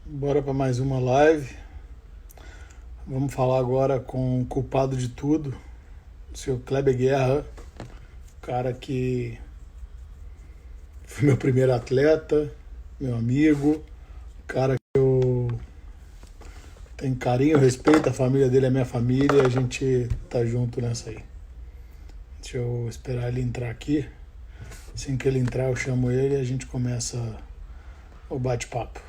Bora para mais uma live. Vamos falar agora com o culpado de tudo, o seu Kleber Guerra, cara que foi meu primeiro atleta, meu amigo, cara que eu tenho carinho, respeito, a família dele é minha família e a gente tá junto nessa aí. Deixa eu esperar ele entrar aqui. Assim que ele entrar, eu chamo ele e a gente começa o bate-papo.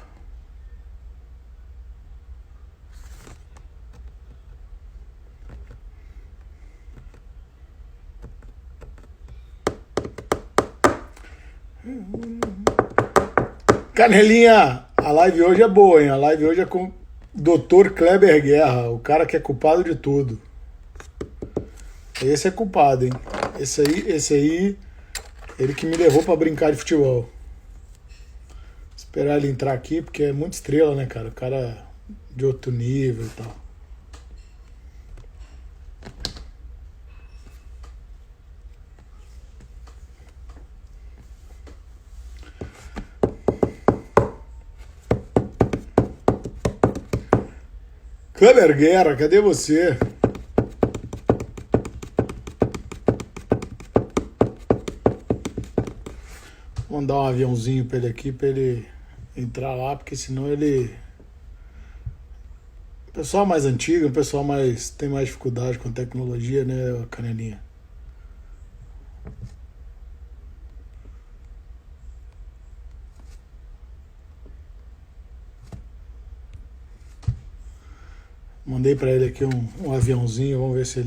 Canelinha, a live hoje é boa, hein? A live hoje é com Dr. Kleber Guerra, o cara que é culpado de tudo. Esse é culpado, hein? Esse aí, ele que me levou pra brincar de futebol. Esperar ele entrar aqui, porque é muito estrela, né, cara? O cara de outro nível e tal. Kleber Guerra, cadê você? Vou mandar um aviãozinho pra ele aqui, pra ele entrar lá, porque senão ele... O pessoal mais antigo, o pessoal mais tem mais dificuldade com tecnologia, né, Canelinha? Mandei pra ele aqui um aviãozinho, vamos ver se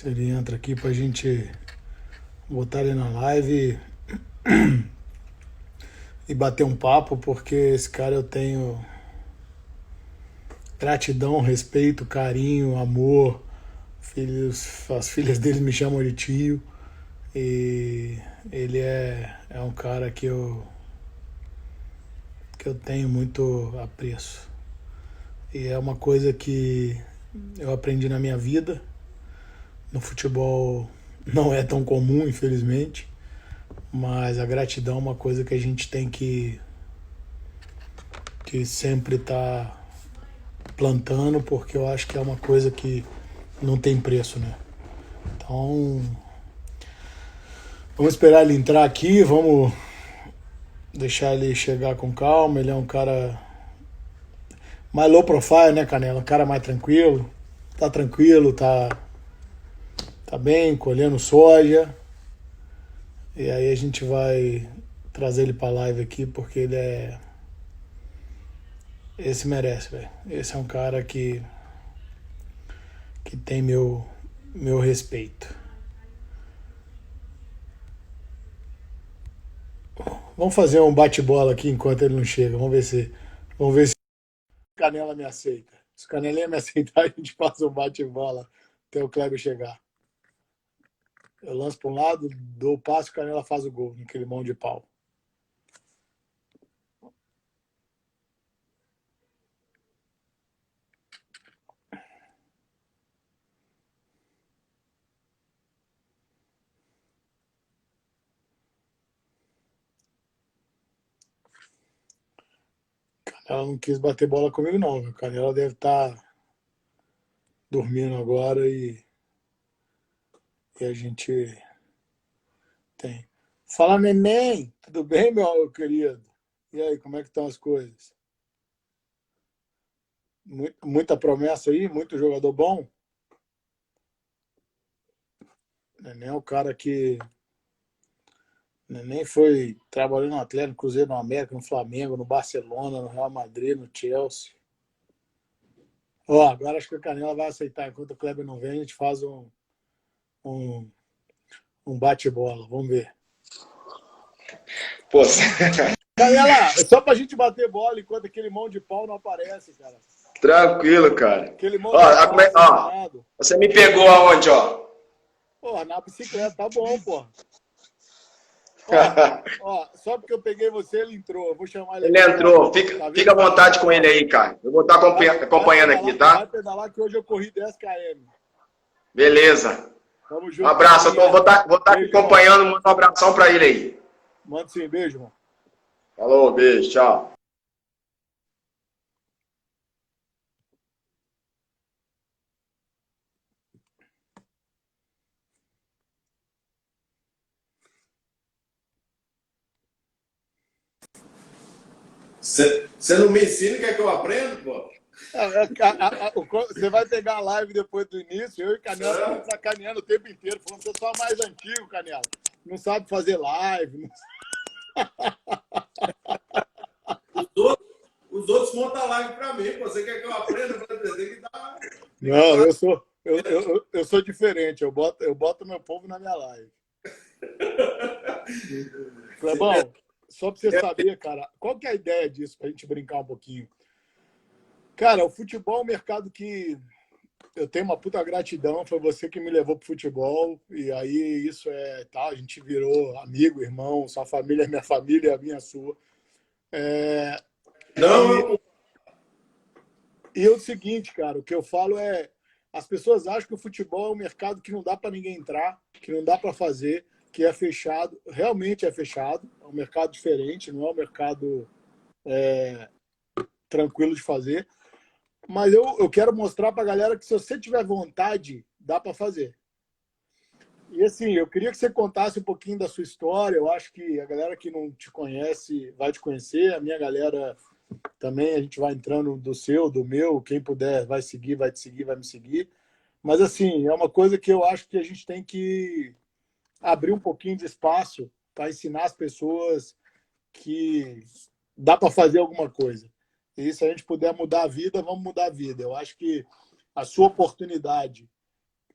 ele entra aqui pra gente botar ele na live e bater um papo, porque esse cara eu tenho gratidão, respeito, carinho, amor. As filhas dele me chamam de tio. E ele é um cara que eu tenho muito apreço. E é uma coisa que eu aprendi na minha vida. No futebol não é tão comum, infelizmente. Mas a gratidão é uma coisa que a gente tem que sempre tá plantando, porque eu acho que é uma coisa que não tem preço, né? Então, vamos esperar ele entrar aqui, vamos deixar ele chegar com calma. Ele é um cara mais low profile, né, Canela? Um cara mais tranquilo. Tá tranquilo, tá bem, colhendo soja. E aí a gente vai trazer ele pra live aqui, porque ele é... Esse merece, velho. Esse é um cara que tem meu respeito. Vamos fazer um bate-bola aqui enquanto ele não chega. Vamos ver se o Canela me aceita. Se o Canelinha me aceitar, a gente faz um bate-bola até o Kleber chegar. Eu lanço para um lado, dou o passe, o Canela faz o gol, naquele mão de pau. Ela não quis bater bola comigo, não. O Canela deve estar dormindo agora e a gente tem. Fala, neném! Tudo bem, meu querido? E aí, como é que estão as coisas? Muita promessa aí? Muito jogador bom? Neném é o cara que... Neném foi trabalhando no Atlético, no Cruzeiro, no América, no Flamengo, no Barcelona, no Real Madrid, no Chelsea. Ó, agora acho que a Canela vai aceitar. Enquanto o Kleber não vem, a gente faz um, um bate-bola. Vamos ver. Pô, Canela, é só pra gente bater bola enquanto aquele mão de pau não aparece, cara. tranquilo, cara. Aquele mão Ó, de pau ó, separado. você me pegou aonde, ó? Porra, na bicicleta, tá bom, porra. Ó, só porque eu peguei você, ele entrou. Eu vou chamar ele Ele aqui pra... entrou. Tá Fica à vendo? vontade com ele aí, cara. Eu vou estar acompanhando aqui, tá? Vai pedalar que hoje eu corri 10 km. Beleza. Tamo Um junto, abraço. Canelinha. Vou estar aqui Beijo, irmão. acompanhando. Manda um abração pra ele aí. Manda sim, beijo, irmão. Falou, beijo, tchau. Você não me ensina o que é que eu aprendo, pô? Você vai pegar a live depois do início, eu e Canela estamos É. sacaneando o tempo inteiro, falando que você é só mais antigo, Canela. Não sabe fazer live. Os outros montam a live para mim. Pô. Você quer que eu aprenda? Tem que dar. Não, eu sou diferente, eu boto meu povo na minha live. Clebão, só para você saber, cara, qual que é a ideia disso, para a gente brincar um pouquinho? Cara, o futebol é um mercado que eu tenho uma puta gratidão, foi você que me levou pro futebol, e aí isso tá, a gente virou amigo, irmão, sua família é minha família, a minha é sua. Não, E é o seguinte, cara, o que eu falo as pessoas acham que o futebol é um mercado que não dá para ninguém entrar, que não dá para fazer, que é fechado. Realmente é fechado, é um mercado diferente, não é um mercado tranquilo de fazer. Mas eu quero mostrar para a galera que se você tiver vontade, dá para fazer. E assim, eu queria que você contasse um pouquinho da sua história. Eu acho que a galera que não te conhece vai te conhecer. A minha galera também, a gente vai entrando do seu, do meu. Quem puder vai seguir, vai te seguir, vai me seguir. Mas assim, é uma coisa que eu acho que a gente tem que abrir um pouquinho de espaço para ensinar as pessoas que dá para fazer alguma coisa. E se a gente puder mudar a vida, vamos mudar a vida. Eu acho que a sua oportunidade,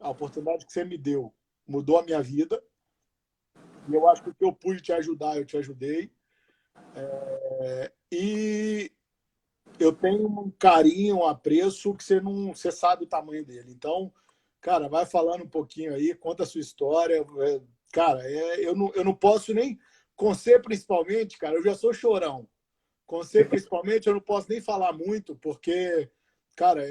a oportunidade que você me deu, mudou a minha vida. E eu acho que o que eu pude te ajudar, eu te ajudei. E eu tenho um carinho, um apreço que você sabe o tamanho dele. Então, cara, vai falando um pouquinho aí, conta a sua história. Cara, eu não posso nem, com você principalmente, cara, eu já sou chorão. Com você principalmente, eu não posso nem falar muito, porque, cara,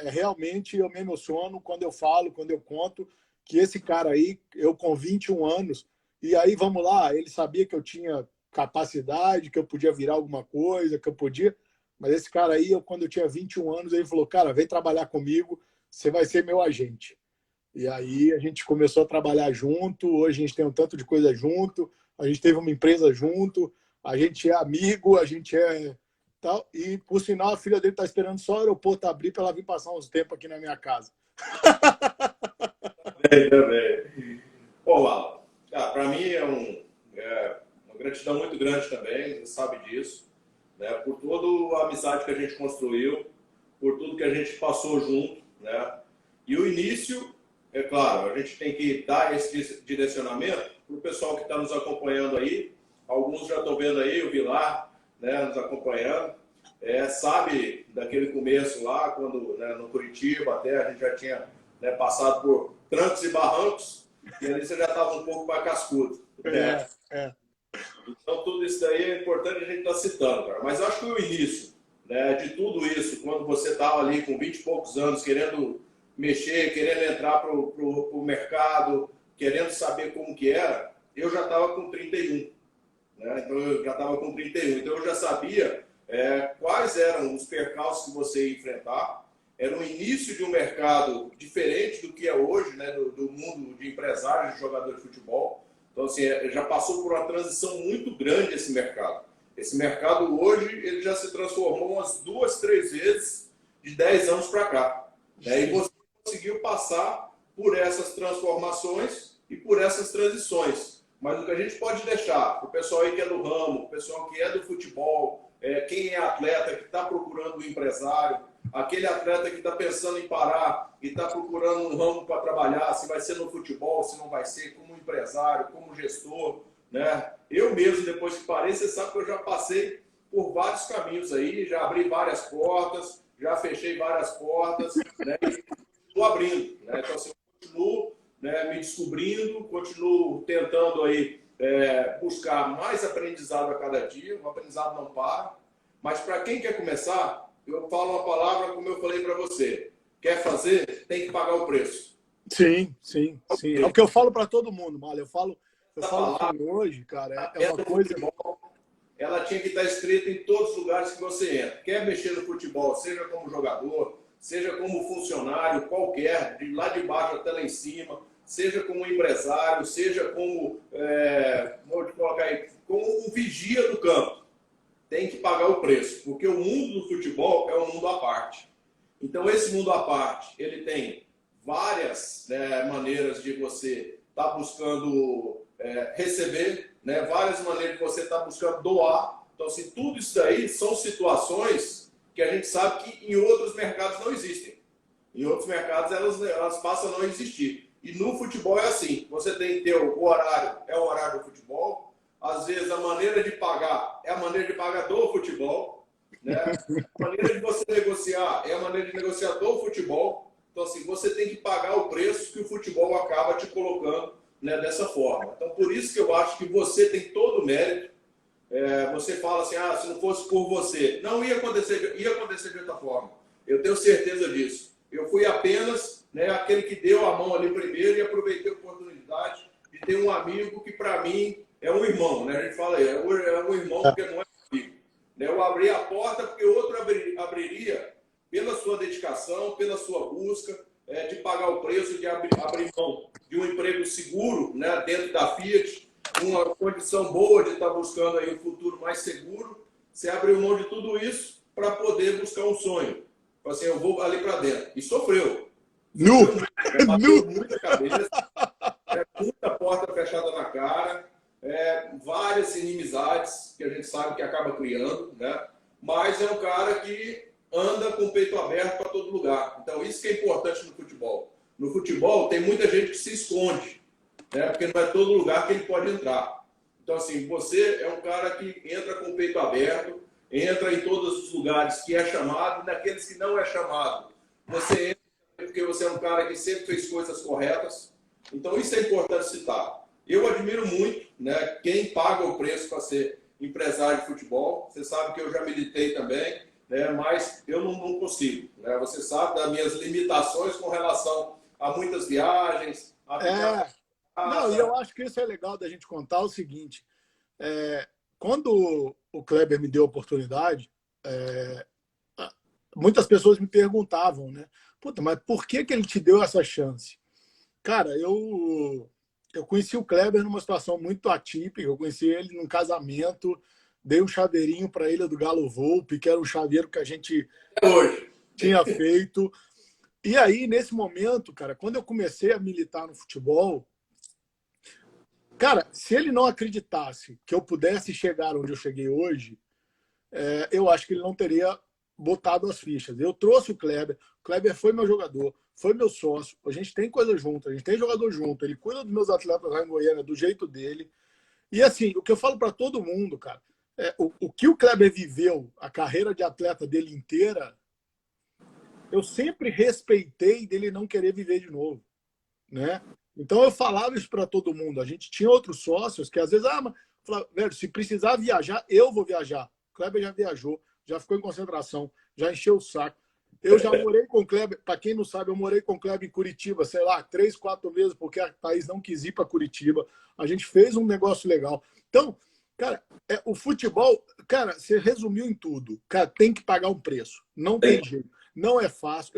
realmente eu me emociono quando eu falo, quando eu conto que esse cara aí, eu com 21 anos, e aí vamos lá, ele sabia que eu tinha capacidade, que eu podia virar alguma coisa, que eu podia. Mas esse cara aí, quando eu tinha 21 anos, ele falou, cara, vem trabalhar comigo, você vai ser meu agente. E aí a gente começou a trabalhar junto, hoje a gente tem um tanto de coisa junto, a gente teve uma empresa junto, a gente é amigo, a gente é tal. E, por sinal, a filha dele está esperando só o aeroporto abrir para ela vir passar uns tempos aqui na minha casa. também. Pô, Alan, para mim uma gratidão muito grande também, você sabe disso, né? Por toda a amizade que a gente construiu, por tudo que a gente passou junto, né? E o início, é claro, a gente tem que dar esse direcionamento para o pessoal que está nos acompanhando aí. Alguns já estão vendo aí o Vilar, né, nos acompanhando. Sabe daquele começo lá, quando, né, no Curitiba até a gente já tinha, né, passado por trancos e barrancos, e ali você já estava um pouco mais cascudo. Né? Então tudo isso daí é importante a gente estar citando, cara. Mas eu acho que o início, né, de tudo isso, quando você estava ali com 20 e poucos anos, querendo mexer, querendo entrar para o mercado, querendo saber como que era, eu já estava com 31. Né? Então eu já estava com 31. Então eu já sabia quais eram os percalços que você ia enfrentar. Era o início de um mercado diferente do que é hoje, né? do mundo de empresários, de jogadores de futebol. Então, assim, já passou por uma transição muito grande esse mercado. Esse mercado hoje ele já se transformou umas 2, 3 vezes de 10 anos para cá. Né? E você conseguiu passar por essas transformações e por essas transições. Mas o que a gente pode deixar para o pessoal aí que é do ramo, o pessoal que é do futebol, quem é atleta que está procurando um empresário, aquele atleta que está pensando em parar e está procurando um ramo para trabalhar, se vai ser no futebol, se não vai ser, como empresário, como gestor, né? Eu mesmo, depois que parei, você sabe que eu já passei por vários caminhos aí, já abri várias portas, já fechei várias portas, né? E estou abrindo, né? Então, assim, eu continuo, né, me descobrindo, continuo tentando aí buscar mais aprendizado a cada dia, o aprendizado não para, mas para quem quer começar, eu falo uma palavra como eu falei para você, quer fazer, tem que pagar o preço. Sim, sim, sim. É o que eu falo para todo mundo, Malha. Eu falo assim, hoje, cara, é uma coisa... Ela tinha que estar escrita em todos os lugares que você entra. Quer mexer no futebol, seja como jogador, seja como funcionário qualquer, de lá de baixo até lá em cima, seja como empresário, seja como, vou te colocar aí, como um vigia do campo. tem que pagar o preço, porque o mundo do futebol é um mundo à parte. Então, esse mundo à parte, ele tem várias, né, maneiras de você estar buscando receber, né, várias maneiras de você estar buscando doar. Então, assim, tudo isso daí são situações que a gente sabe que em outros mercados não existem. Em outros mercados elas passam a não existir. E no futebol é assim, você tem que ter o horário, é o horário do futebol, às vezes a maneira de pagar é a maneira de pagar do futebol, né? A maneira de você negociar é a maneira de negociar do futebol. Então, assim, você tem que pagar o preço que o futebol acaba te colocando, né, dessa forma. Então, por isso que eu acho que você tem todo o mérito. Você fala assim, se não fosse por você, não ia acontecer de outra forma. Eu tenho certeza disso. Eu fui apenas, né, aquele que deu a mão ali primeiro e aproveitei a oportunidade de ter um amigo que, para mim, é um irmão. Né? A gente fala aí, é um irmão porque não é um amigo. Né? Eu abri a porta porque outro abriria pela sua dedicação, pela sua busca, de pagar o preço, de abrir mão de um emprego seguro, né, dentro da Fiat, uma condição boa de estar buscando aí um futuro mais seguro. Você abriu mão de tudo isso para poder buscar um sonho. Assim, eu vou ali para dentro. E sofreu. Bateu muita cabeça, muita porta fechada na cara, várias inimizades que a gente sabe que acaba criando, né? Mas é um cara que anda com o peito aberto para todo lugar. Então, isso que é importante no futebol. No futebol, tem muita gente que se esconde, né? Porque não é todo lugar que ele pode entrar. Então, assim, você é um cara que entra com o peito aberto, entra em todos os lugares que é chamado, e naqueles que não é chamado, você entra porque você é um cara que sempre fez coisas corretas. Então, isso é importante citar. Eu admiro muito, né, quem paga o preço para ser empresário de futebol. Você sabe que eu já militei também, né, mas eu não consigo. Né? Você sabe das minhas limitações com relação a muitas viagens. Não, e eu acho que isso é legal da gente contar o seguinte. Quando o Kleber me deu a oportunidade, muitas pessoas me perguntavam, né? Puta, mas por que ele te deu essa chance? Cara, eu conheci o Kleber numa situação muito atípica. Eu conheci ele num casamento, dei um chaveirinho para ele do Galo Volpe, que era um chaveiro que a gente tinha feito. E aí, nesse momento, cara, quando eu comecei a militar no futebol, cara, se ele não acreditasse que eu pudesse chegar onde eu cheguei hoje, eu acho que ele não teria botado as fichas. Eu trouxe o Kleber foi meu jogador, foi meu sócio, a gente tem coisa junto, a gente tem jogador junto, ele cuida dos meus atletas lá em Goiânia do jeito dele. E assim, o que eu falo para todo mundo, cara, o que o Kleber viveu, a carreira de atleta dele inteira, eu sempre respeitei dele não querer viver de novo, né? Então eu falava isso para todo mundo. A gente tinha outros sócios que às vezes, mas, falava, velho, se precisar viajar, eu vou viajar. O Kleber já viajou, já ficou em concentração, já encheu o saco. Eu já morei com o Kleber, para quem não sabe, eu morei com o Kleber em Curitiba, sei lá, 3, 4 meses, porque a Thaís não quis ir para Curitiba. A gente fez um negócio legal. Então, cara, o futebol, cara, você resumiu em tudo. Cara, tem que pagar um preço. Não tem jeito. Não é fácil.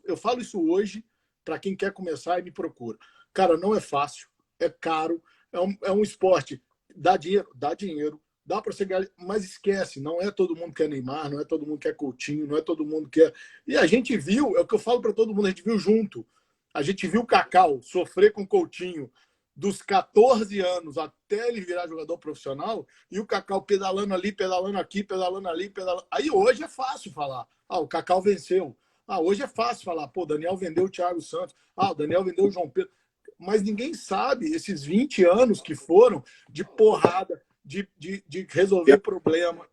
Eu falo isso hoje para quem quer começar e me procura. Cara, não é fácil, é caro, é um esporte. Dá dinheiro, dá para você ganhar, mas esquece, não é todo mundo que é Neymar, não é todo mundo que é Coutinho, não é todo mundo que é... E a gente viu, é o que eu falo para todo mundo, a gente viu junto. A gente viu o Cacau sofrer com o Coutinho dos 14 anos até ele virar jogador profissional, e o Cacau pedalando ali, pedalando aqui, pedalando ali, pedalando... Aí hoje é fácil falar, o Cacau venceu. Hoje é fácil falar, pô, Daniel vendeu o Thiago Santos, o Daniel vendeu o João Pedro. Mas ninguém sabe esses 20 anos que foram de porrada, de resolver problema.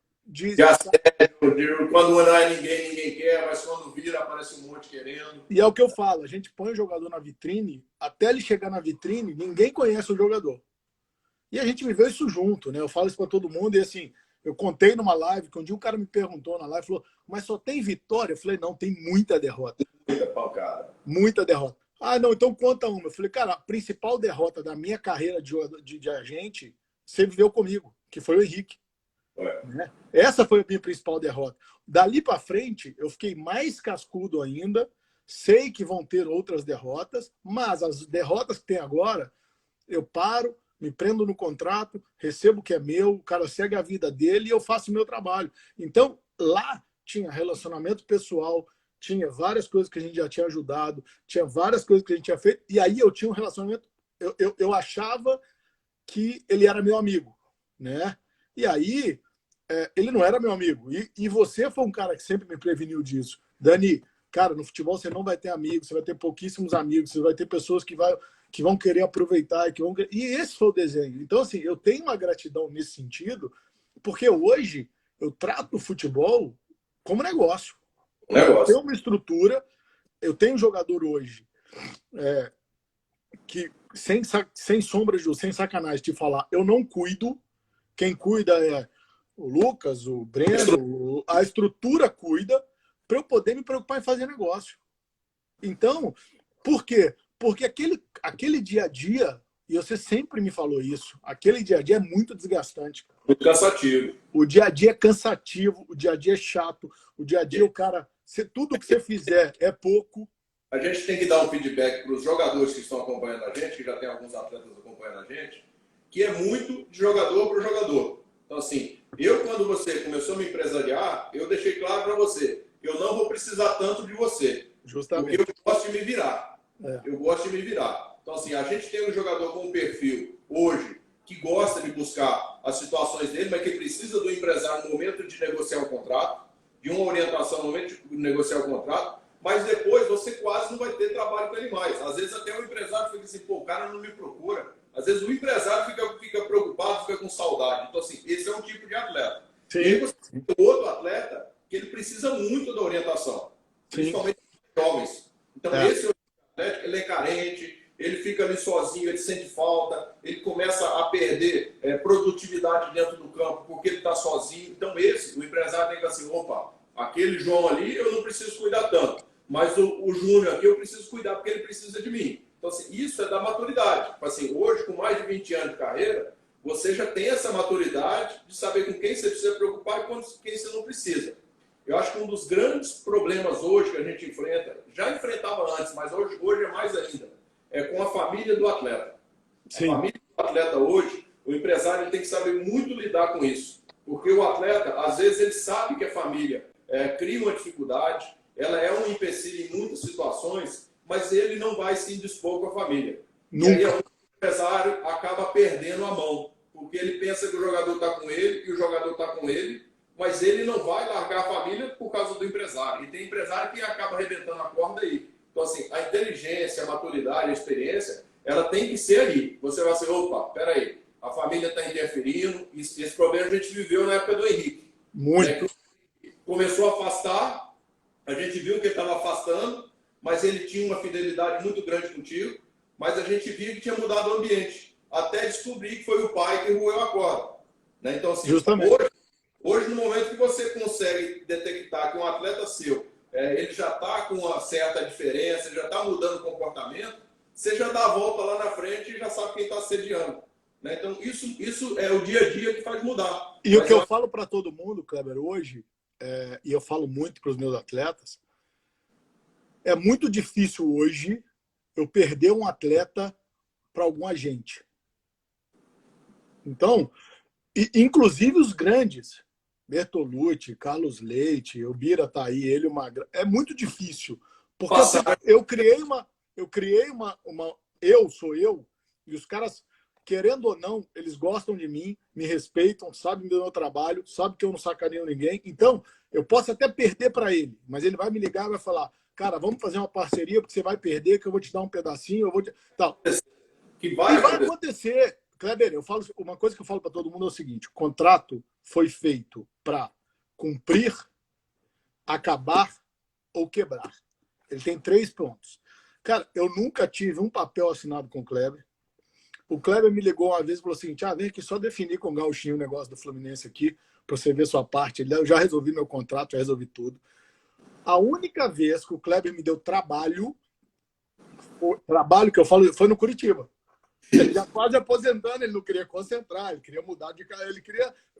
Quando não é ninguém quer, mas quando vira, aparece um monte querendo. E é o que eu falo, a gente põe o jogador na vitrine, até ele chegar na vitrine, ninguém conhece o jogador. E a gente viveu isso junto, né? Eu falo isso para todo mundo e assim, eu contei numa live, que um dia um cara me perguntou na live, falou, mas só tem vitória? Eu falei, não, tem muita derrota. Muita pancada. Muita derrota. Não, então conta uma. Eu falei, cara, a principal derrota da minha carreira de agente, você viveu comigo, que foi o Henrique. Né? Essa foi a minha principal derrota. Dali para frente, eu fiquei mais cascudo ainda, sei que vão ter outras derrotas, mas as derrotas que tem agora, eu paro, me prendo no contrato, recebo o que é meu, o cara segue a vida dele e eu faço o meu trabalho. Então, lá tinha relacionamento pessoal, tinha várias coisas que a gente já tinha ajudado, tinha várias coisas que a gente tinha feito, e aí eu tinha um relacionamento, eu achava que ele era meu amigo, né? E aí, ele não era meu amigo. E você foi um cara que sempre me preveniu disso. Dani, cara, no futebol você não vai ter amigos, você vai ter pouquíssimos amigos, você vai ter pessoas que vão querer aproveitar. E esse foi o desenho. Então, assim, eu tenho uma gratidão nesse sentido, porque hoje eu trato o futebol como negócio. Eu tenho uma estrutura, eu tenho um jogador hoje que, sem sombra de sem sacanagem de falar, eu não cuido. Quem cuida é o Lucas, o Breno, a estrutura cuida para eu poder me preocupar em fazer negócio. Então, por quê? Porque aquele dia a dia, e você sempre me falou isso, aquele dia a dia é muito desgastante. Muito cansativo. O dia a dia é cansativo, o dia a dia é chato, o dia a dia o cara, tudo que você fizer é pouco. A gente tem que dar um feedback para os jogadores que estão acompanhando a gente, que já tem alguns atletas acompanhando a gente, que é muito de jogador para jogador. Então, assim, quando você começou a me empresariar, eu deixei claro para você, eu não vou precisar tanto de você. Justamente. Porque eu gosto de me virar. Eu gosto de me virar. Então, assim, a gente tem um jogador com um perfil, hoje, que gosta de buscar as situações dele, mas que precisa do empresário no momento de negociar o contrato, de uma orientação no momento de negociar o contrato, mas depois você quase não vai ter trabalho com ele mais. Às vezes até o empresário fica assim, pô, o cara não me procura. Às vezes o empresário fica preocupado, fica com saudade. Então, assim, esse é um tipo de atleta. Sim. E aí você tem outro atleta que ele precisa muito da orientação. Principalmente os jovens. Então, esse atleta, ele é carente, ele fica ali sozinho, ele sente falta, ele começa a perder produtividade dentro do campo porque ele está sozinho. Então, o empresário tem que assim, opa, aquele João ali eu não preciso cuidar tanto, mas o Júnior aqui eu preciso cuidar porque ele precisa de mim. Então, assim, isso é da maturidade. Assim, hoje, com mais de 20 anos de carreira, você já tem essa maturidade de saber com quem você precisa preocupar e com quem você não precisa. Eu acho que um dos grandes problemas hoje que a gente enfrenta, já enfrentava antes, mas hoje é mais ainda, é com a família do atleta. Sim. A família do atleta hoje, o empresário tem que saber muito lidar com isso. Porque o atleta, às vezes, ele sabe que a família cria uma dificuldade, ela é um empecilho em muitas situações, mas ele não vai se indispor com a família. Nunca. E aí o empresário acaba perdendo a mão, porque ele pensa que o jogador está com ele e o jogador está com ele, mas ele não vai largar a família por causa do empresário. E tem empresário que acaba arrebentando a corda aí. Então, assim, a inteligência, a maturidade, a experiência, ela tem que ser ali. Você vai assim, opa, peraí, a família está interferindo. Esse problema a gente viveu na época do Henrique. Muito. Começou a afastar, a gente viu que ele estava afastando, mas ele tinha uma fidelidade muito grande contigo, mas a gente via que tinha mudado o ambiente, até descobrir que foi o pai que roeu a corda. Né? Então, assim, hoje, no momento que você consegue detectar que um atleta seu, ele já está com uma certa diferença, ele já está mudando o comportamento, você já dá a volta lá na frente e já sabe quem está assediando. Né? Então, isso é o dia a dia que faz mudar. E o que eu falo para todo mundo, Kleber, hoje, e eu falo muito para os meus atletas, é muito difícil hoje eu perder um atleta para algum agente. Então, inclusive os grandes, Bertolucci, Carlos Leite, o Bira está aí, ele, é muito difícil. Porque eu sou eu, e os caras, querendo ou não, eles gostam de mim, me respeitam, sabem do meu trabalho, sabem que eu não sacaneio ninguém. Então, eu posso até perder para ele, mas ele vai me ligar e vai falar, cara, vamos fazer uma parceria, porque você vai perder, que eu vou te dar um pedacinho, eu vou te... Tal. Que vai acontecer. Kleber, uma coisa que eu falo para todo mundo é o seguinte, o contrato foi feito para cumprir, acabar ou quebrar. Ele tem 3 pontos. Cara, eu nunca tive um papel assinado com o Kleber. O Kleber me ligou uma vez e falou assim, vem aqui só definir com o Gauchinho o negócio do Fluminense aqui, para você ver sua parte. Eu já resolvi meu contrato, já resolvi tudo. A única vez que o Kleber me deu trabalho que eu falo, foi no Curitiba. Ele já quase aposentando, ele não queria concentrar, ele queria mudar de cara,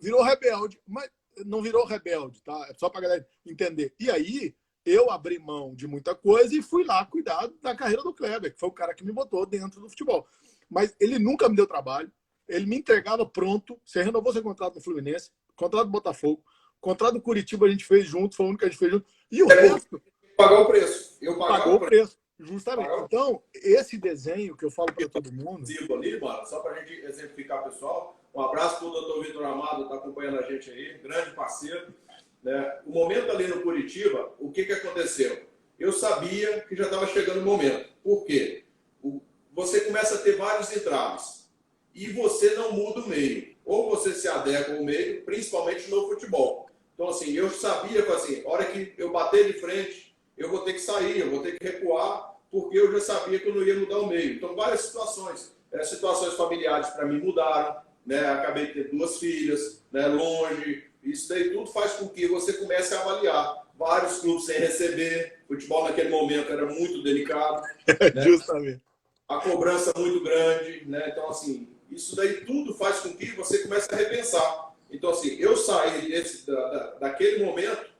virou rebelde, mas não virou rebelde, tá? É só pra galera entender. E aí, eu abri mão de muita coisa e fui lá cuidar da carreira do Kleber, que foi o cara que me botou dentro do futebol. Mas ele nunca me deu trabalho, Ele me entregava pronto. Você renovou seu contrato no Fluminense, contrato do Botafogo, contrato do Curitiba a gente fez junto, foi o único que a gente fez junto. E o resto... Pagou o preço. Eu pagou o preço. Justamente. Então, esse desenho que eu falo para todo mundo... Ali, mano, só para a gente exemplificar, pessoal, um abraço para o doutor Vitor Amado, está acompanhando a gente aí, grande parceiro. Né? O momento ali no Curitiba, o que aconteceu? Eu sabia que já estava chegando o momento. Por quê? Você começa a ter vários entraves e você não muda o meio. Ou você se adequa ao meio, principalmente no futebol. Então, assim, eu sabia que, assim, a hora que eu bater de frente, eu vou ter que sair, eu vou ter que recuar, porque eu já sabia que eu não ia mudar o meio. Então, várias situações. Situações familiares para mim mudaram, né? Acabei de ter 2 filhas, né? Longe. Isso daí tudo faz com que você comece a avaliar. Vários clubes sem receber. Futebol naquele momento era muito delicado. Né? Justamente. A cobrança muito grande, né? Então, assim, isso daí tudo faz com que você comece a repensar. Então, assim, eu saí daquele momento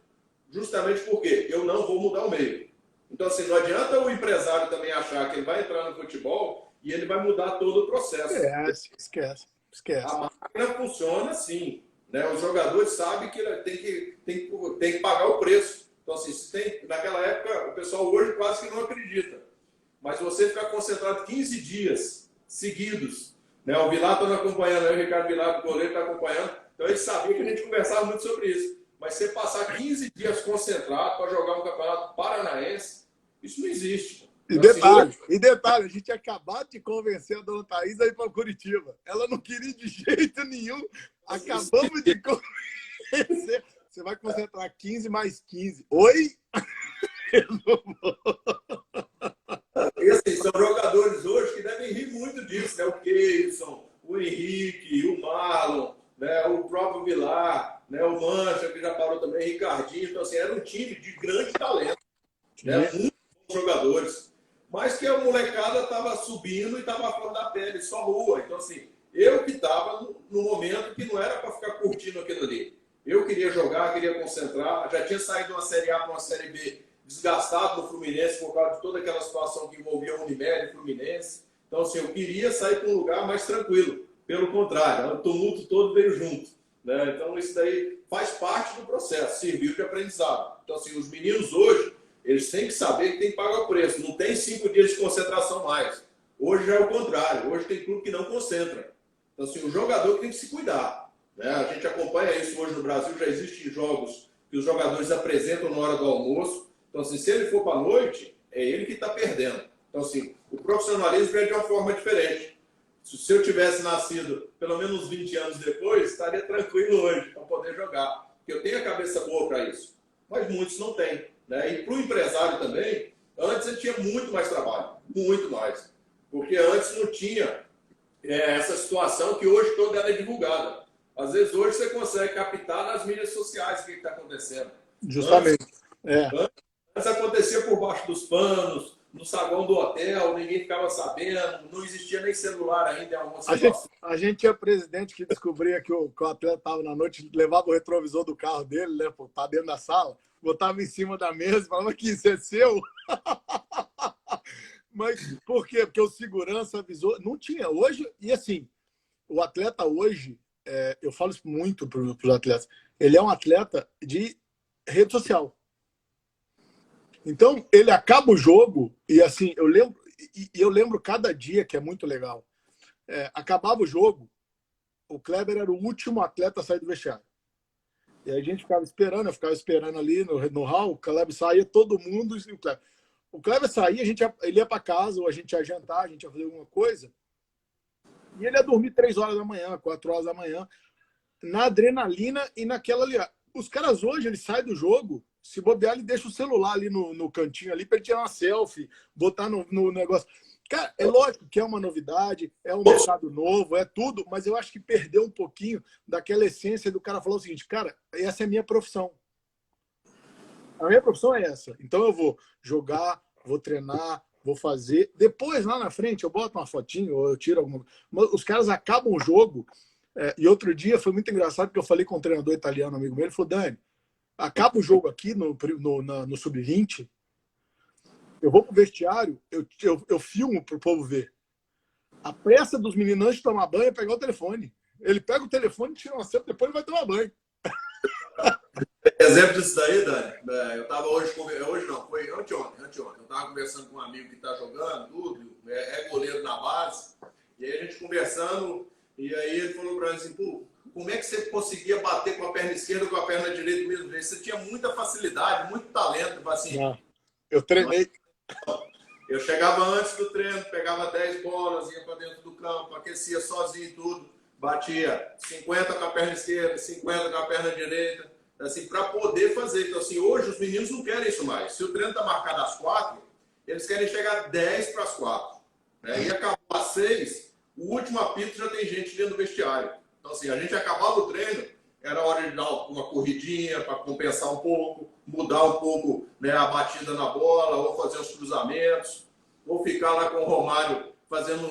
justamente porque eu não vou mudar o meio. Então, assim, não adianta o empresário também achar que ele vai entrar no futebol e ele vai mudar todo o processo. Esquece. A máquina funciona assim, né? Os jogadores sabem que tem que pagar o preço. Então, assim, naquela época, o pessoal hoje quase que não acredita. Mas você ficar concentrado 15 dias seguidos, né? O Vilar está acompanhando, o Ricardo Vilar, o goleiro, está acompanhando. Então, ele sabia que a gente conversava muito sobre isso. Mas você passar 15 dias concentrado para jogar um campeonato paranaense, isso não existe. E detalhe, a gente tinha acabado de convencer a dona Thaís a ir para Curitiba. Ela não queria de jeito nenhum. Acabamos de convencer. Você vai concentrar 15 mais 15. Oi? Eu não vou. E assim, são jogadores hoje que devem rir muito disso, né? O Keilson, o Henrique, o Marlon, né? O próprio Vilar, né? O Mancha, que já parou também, o Ricardinho. Então, assim, era um time de grande talento, né? Muitos bons jogadores. Mas que a molecada estava subindo e estava fora da pele, só rua. Então, assim, eu que estava no momento que não era para ficar curtindo aquilo ali. Eu queria jogar, queria concentrar. Já tinha saído de uma Série A para uma Série B desgastado no Fluminense por causa de toda aquela situação que envolvia o Unimed e Fluminense. Então, assim, eu queria sair para um lugar mais tranquilo. Pelo contrário, o tumulto todo veio junto. Né? Então, isso daí faz parte do processo, serviu de aprendizado. Então, assim, os meninos hoje, eles têm que saber que tem que pagar o preço. Não tem 5 dias de concentração mais. Hoje já é o contrário. Hoje tem clube que não concentra. Então, assim, o jogador tem que se cuidar. Né? A gente acompanha isso hoje no Brasil. Já existem jogos que os jogadores apresentam na hora do almoço. Então, assim, se ele for para a noite, é ele que está perdendo. Então, assim, o profissionalismo é de uma forma diferente. Se eu tivesse nascido pelo menos 20 anos depois, estaria tranquilo hoje para poder jogar. Porque eu tenho a cabeça boa para isso. Mas muitos não têm. Né? E para o empresário também, antes ele tinha muito mais trabalho. Muito mais. Porque antes não tinha essa situação que hoje toda ela é divulgada. Às vezes hoje você consegue captar nas mídias sociais o que está acontecendo. Justamente. Antes acontecia por baixo dos panos, no saguão do hotel, ninguém ficava sabendo, não existia nem celular ainda em alguma situação. A gente tinha presidente que descobria que o atleta estava na noite, levava o retrovisor do carro dele, né, pô, tá dentro da sala, botava em cima da mesa e falava que isso é seu. Mas por quê? Porque o segurança avisou. Não tinha. Hoje, e assim, o atleta hoje, eu falo isso muito para os atletas, ele é um atleta de rede social. Então, ele acaba o jogo e assim, eu lembro cada dia que é muito legal. Acabava o jogo, o Kleber era o último atleta a sair do vestiário. E aí a gente ficava esperando, eu ficava esperando ali no hall, o Kleber saía, todo mundo, e o Kleber saía, ele ia para casa, ou a gente ia jantar, a gente ia fazer alguma coisa, e ele ia dormir 3 horas da manhã, 4 horas da manhã, na adrenalina e naquela ali. Os caras hoje, eles saem do jogo, se bobear, ele deixa o celular ali no cantinho ali para ele tirar uma selfie, botar no negócio. Cara, é lógico que é uma novidade, é um mercado novo, é tudo, mas eu acho que perdeu um pouquinho daquela essência do cara falar o seguinte, cara, essa é a minha profissão. A minha profissão é essa. Então eu vou jogar, vou treinar, vou fazer. Depois, lá na frente, eu boto uma fotinho ou eu tiro alguma coisa. Os caras acabam o jogo. E outro dia foi muito engraçado porque eu falei com um treinador italiano, amigo meu, ele falou, Dani, acaba o jogo aqui no Sub-20, eu vou pro vestiário, eu filmo pro povo ver. A pressa dos meninos antes de tomar banho é pegar o telefone. Ele pega o telefone, tira uma selfie, depois ele vai tomar banho. Exemplo disso daí, Dani, eu tava hoje não, foi anteontem. Eu tava conversando com um amigo que tá jogando, tudo, é goleiro na base, e aí a gente conversando, e aí ele falou pra mim assim, pô, como é que você conseguia bater com a perna esquerda ou com a perna direita do mesmo jeito? Você tinha muita facilidade, muito talento, assim. Não, eu treinei. Eu chegava antes do treino, pegava 10 bolas, ia pra dentro do campo, aquecia sozinho e tudo, batia 50 com a perna esquerda, 50 com a perna direita, assim, para poder fazer. Então, assim, hoje os meninos não querem isso mais. Se o treino está marcado às 4, eles querem chegar 10 para as 4. Né? E acabou às 6, o último apito já tem gente dentro do vestiário. Então, assim, a gente acabava o treino, era hora de dar uma corridinha para compensar um pouco, mudar um pouco, né, a batida na bola, ou fazer os cruzamentos, ou ficar lá com o Romário fazendo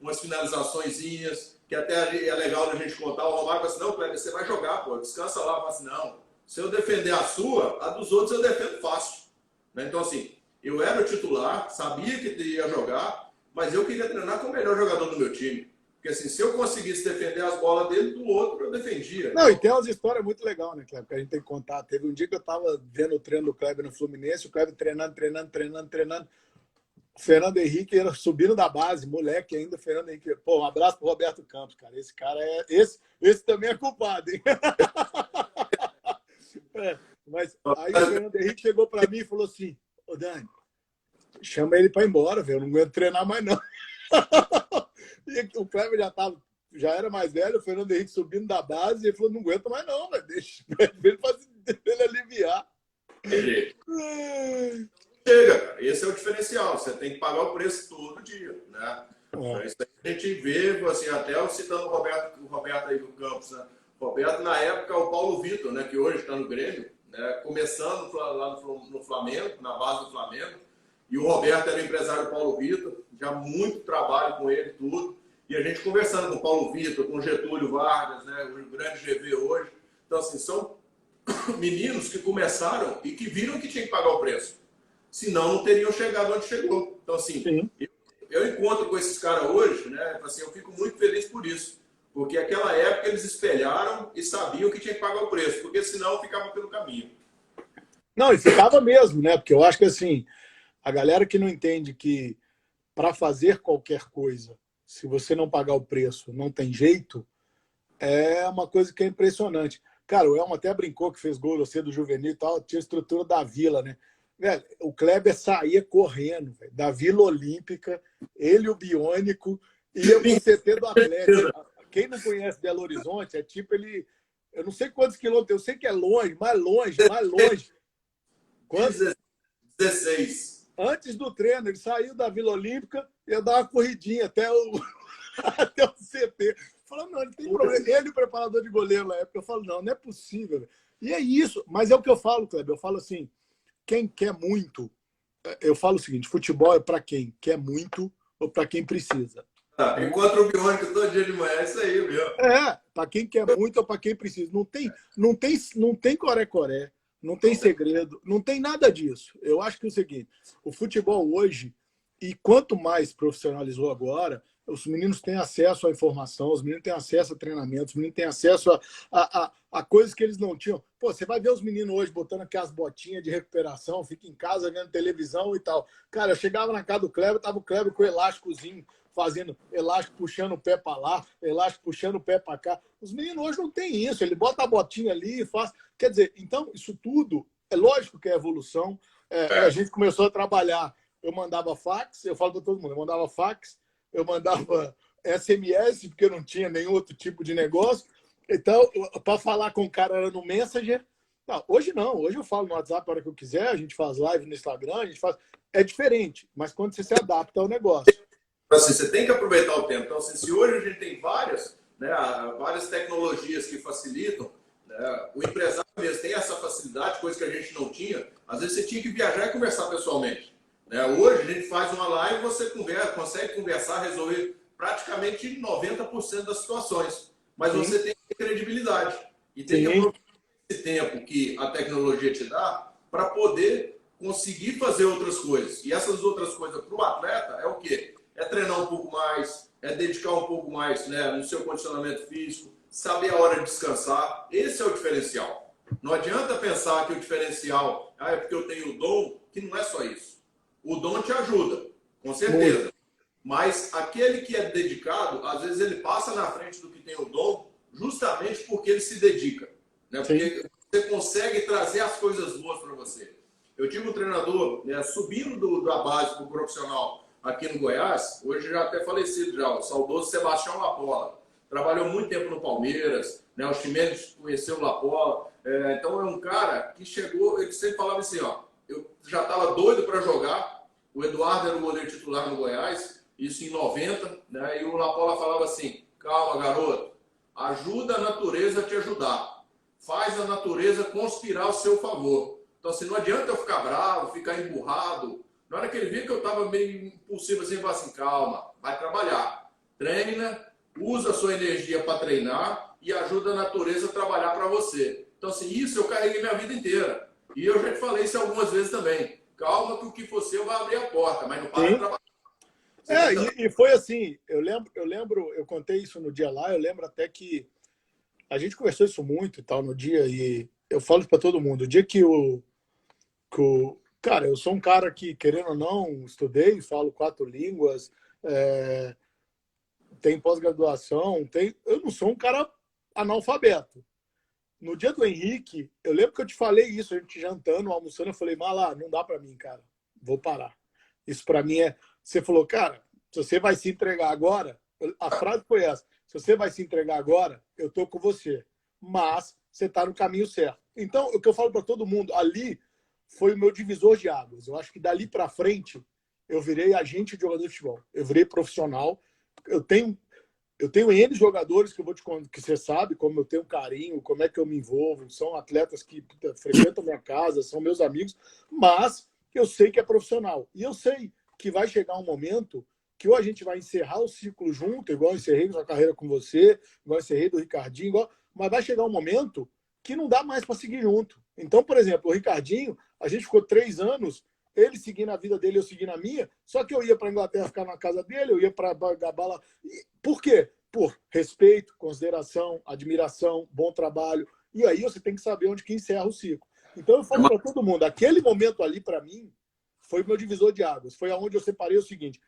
umas finalizaçõezinhas, que até é legal a gente contar. O Romário fala assim, não, Kleber, você vai jogar, pô, descansa lá. Fala assim, não, se eu defender a sua, a dos outros eu defendo fácil. Né? Então, assim, eu era o titular, sabia que ia jogar, mas eu queria treinar com o melhor jogador do meu time. Porque, assim, se eu conseguisse defender as bolas dele, do outro eu defendia. Não, e tem umas histórias muito legais, né, Kleber, que a gente tem que contar. Teve um dia que eu tava vendo o treino do Kleber no Fluminense, o Kleber treinando. O Fernando Henrique era subindo da base, moleque ainda, o Fernando Henrique. Pô, um abraço pro Roberto Campos, cara. Esse cara é. Esse também é culpado, hein? Mas aí o Fernando Henrique chegou pra mim e falou assim: ô Dani, chama ele pra ir embora, velho. Eu não aguento treinar mais, não. E o Kleber já era mais velho, o Fernando Henrique subindo da base, e ele falou: não aguento mais, não, mas deixa ele aliviar. Chega, cara. Esse é o diferencial. Você tem que pagar o preço todo dia, né? Então, isso aí a gente vê, assim, até eu citando o Roberto aí do Campos, né? O Roberto, na época, o Paulo Vitor, né? Que hoje está no Grêmio, né? Começando lá no Flamengo, na base do Flamengo. E o Roberto era o empresário do Paulo Vitor, já muito trabalho com ele, tudo. E a gente conversando com o Paulo Vitor, com o Getúlio Vargas, né? O grande GV hoje. Então, assim, são meninos que começaram e que viram que tinha que pagar o preço. Senão não teriam chegado onde chegou. Então, assim, eu encontro com esses caras hoje, né? Assim, eu fico muito feliz por isso. Porque naquela época eles espelharam e sabiam que tinha que pagar o preço, porque senão ficava pelo caminho. Não, e ficava mesmo, né? Porque eu acho que, assim, a galera que não entende que para fazer qualquer coisa, se você não pagar o preço, não tem jeito, é uma coisa que é impressionante. Cara, o Elmo até brincou que fez gol você do juvenil e tal, tinha a estrutura da Vila, né? Velho, o Kleber saía correndo, velho, da Vila Olímpica, ele, o Biônico, ia pro CT do Atlético. Quem não conhece Belo Horizonte, é tipo ele... Eu não sei quantos quilômetros, eu sei que é longe, mais longe. Quantos? 16. Antes do treino, ele saiu da Vila Olímpica e ia dar uma corridinha até o CT. Falou, não, ele tem problema. Ele, o preparador de goleiro na época, eu falo, não é possível. Véio. E é isso, mas é o que eu falo, Kleber, eu falo assim, quem quer muito, eu falo o seguinte, futebol é para quem quer muito ou para quem precisa. Encontra o Biônico todo dia de manhã, é isso aí, viu? Para quem quer muito ou para quem precisa. Não tem coré-coré, não tem segredo, não tem nada disso. Eu acho que é o seguinte, o futebol hoje, e quanto mais profissionalizou agora, os meninos têm acesso à informação, os meninos têm acesso a treinamentos, os meninos têm acesso a coisas que eles não tinham. Pô, você vai ver os meninos hoje botando aquelas botinhas de recuperação, fica em casa vendo televisão e tal. Cara, eu chegava na casa do Kleber, tava o Kleber com o elásticozinho, fazendo elástico, puxando o pé para lá, elástico, puxando o pé para cá. Os meninos hoje não tem isso, ele bota a botinha ali e faz. Quer dizer, então, isso tudo, é lógico que é evolução. A gente começou a trabalhar, eu mandava fax, eu falo para todo mundo, eu mandava fax, eu mandava SMS, porque eu não tinha nenhum outro tipo de negócio. Então, para falar com o cara era no Messenger. Não, hoje não, hoje eu falo no WhatsApp a hora que eu quiser, a gente faz live no Instagram, a gente faz. É diferente, mas quando você se adapta ao negócio. Assim, você tem que aproveitar o tempo. Então, assim, se hoje a gente tem várias tecnologias que facilitam, né, o empresário mesmo tem essa facilidade, coisa que a gente não tinha. Às vezes você tinha que viajar e conversar pessoalmente. Né? Hoje a gente faz uma live e você consegue conversar, resolver praticamente 90% das situações. Mas você tem que ter credibilidade. E tem que aproveitar esse tempo que a tecnologia te dá para poder conseguir fazer outras coisas. E essas outras coisas para o atleta é o quê? É treinar um pouco mais, é dedicar um pouco mais, né, no seu condicionamento físico, saber a hora de descansar. Esse é o diferencial. Não adianta pensar que o diferencial é porque eu tenho o dom, que não é só isso. O dom te ajuda, com certeza. Muito. Mas aquele que é dedicado, às vezes ele passa na frente do que tem o dom, justamente porque ele se dedica. Né? Porque você consegue trazer as coisas boas para você. Eu tive um treinador, né, subindo da base para o profissional aqui no Goiás, hoje já até falecido já, o saudoso Sebastião Lapola. Trabalhou muito tempo no Palmeiras, né, o Ximenes conheceu o Lapola. Então é um cara que chegou, ele sempre falava assim, ó, eu já estava doido para jogar, o Eduardo era o goleiro titular no Goiás, isso em 90, né, e o Lapola falava assim, calma garoto, ajuda a natureza a te ajudar, faz a natureza conspirar ao seu favor. Então, assim, não adianta eu ficar bravo, ficar emburrado. Na hora que ele viu que eu estava meio impulsivo assim, ele falou assim, calma, vai trabalhar. Treina, usa a sua energia para treinar e ajuda a natureza a trabalhar para você. Então, assim, isso eu carreguei minha vida inteira. E eu já te falei isso algumas vezes também. Calma que o que for seu vai abrir a porta, mas não para de trabalhar. E foi assim, eu lembro, eu contei isso no dia lá, eu lembro até que a gente conversou isso muito e tal no dia, e eu falo para todo mundo, o dia que cara, eu sou um cara que, querendo ou não, estudei, falo 4 línguas, tem pós-graduação, eu não sou um cara analfabeto. No dia do Henrique, eu lembro que eu te falei isso, a gente jantando, almoçando, eu falei, Mala, não dá para mim, cara, vou parar. Isso para mim você falou, cara, se você vai se entregar agora, a frase foi essa, se você vai se entregar agora, eu tô com você, mas você tá no caminho certo. Então, o que eu falo para todo mundo, ali foi o meu divisor de águas. Eu acho que dali para frente, eu virei agente de jogador de futebol, eu virei profissional, eu tenho N jogadores que eu vou te contar, que você sabe como eu tenho carinho, como é que eu me envolvo, são atletas que frequentam minha casa, são meus amigos, mas eu sei que é profissional. E eu sei que vai chegar um momento que ou a gente vai encerrar o ciclo junto, igual eu encerrei sua carreira com você, igual eu encerrei do Ricardinho, mas vai chegar um momento que não dá mais para seguir junto. Então, por exemplo, o Ricardinho, a gente ficou 3 anos, ele seguindo a vida dele, eu seguindo a minha, só que eu ia para a Inglaterra ficar na casa dele, eu ia para Gabala. Por quê? Por respeito, consideração, admiração, bom trabalho. E aí você tem que saber onde que encerra o ciclo. Então eu falo para todo mundo, aquele momento ali para mim foi o meu divisor de águas. Foi aonde eu separei o seguinte,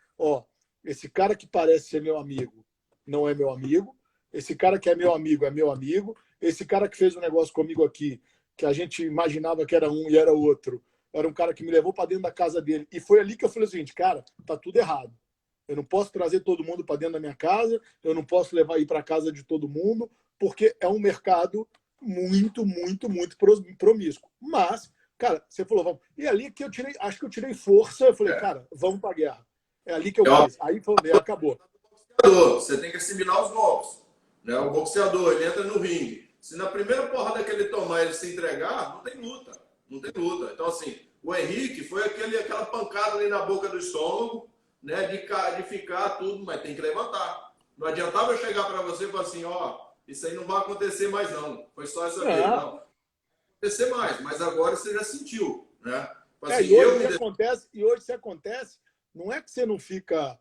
esse cara que parece ser meu amigo não é meu amigo, esse cara que é meu amigo, esse cara que fez um negócio comigo aqui, que a gente imaginava que era um e era outro, era um cara que me levou para dentro da casa dele. E foi ali que eu falei o seguinte, cara, tá tudo errado. Eu não posso trazer todo mundo para dentro da minha casa, eu não posso levar ir para casa de todo mundo, porque é um mercado muito, muito, muito promíscuo. Mas, cara, você falou, vamos. E ali que acho que eu tirei força, eu falei, cara, vamos para a guerra. É ali que eu fiz. Aí falei, acabou. Você tem que assimilar os golpes. Né? O boxeador, ele entra no ringue. Se na primeira porrada que ele tomar ele se entregar, não tem luta. Não tem luta. Então, assim, o Henrique foi aquela pancada ali na boca do estômago, né, de ficar tudo, mas tem que levantar. Não adiantava eu chegar para você e falar assim, isso aí não vai acontecer mais não. Foi só essa vez, não. Vai acontecer mais, mas agora você já sentiu, né? Assim, e hoje se acontece, não é que você não fica,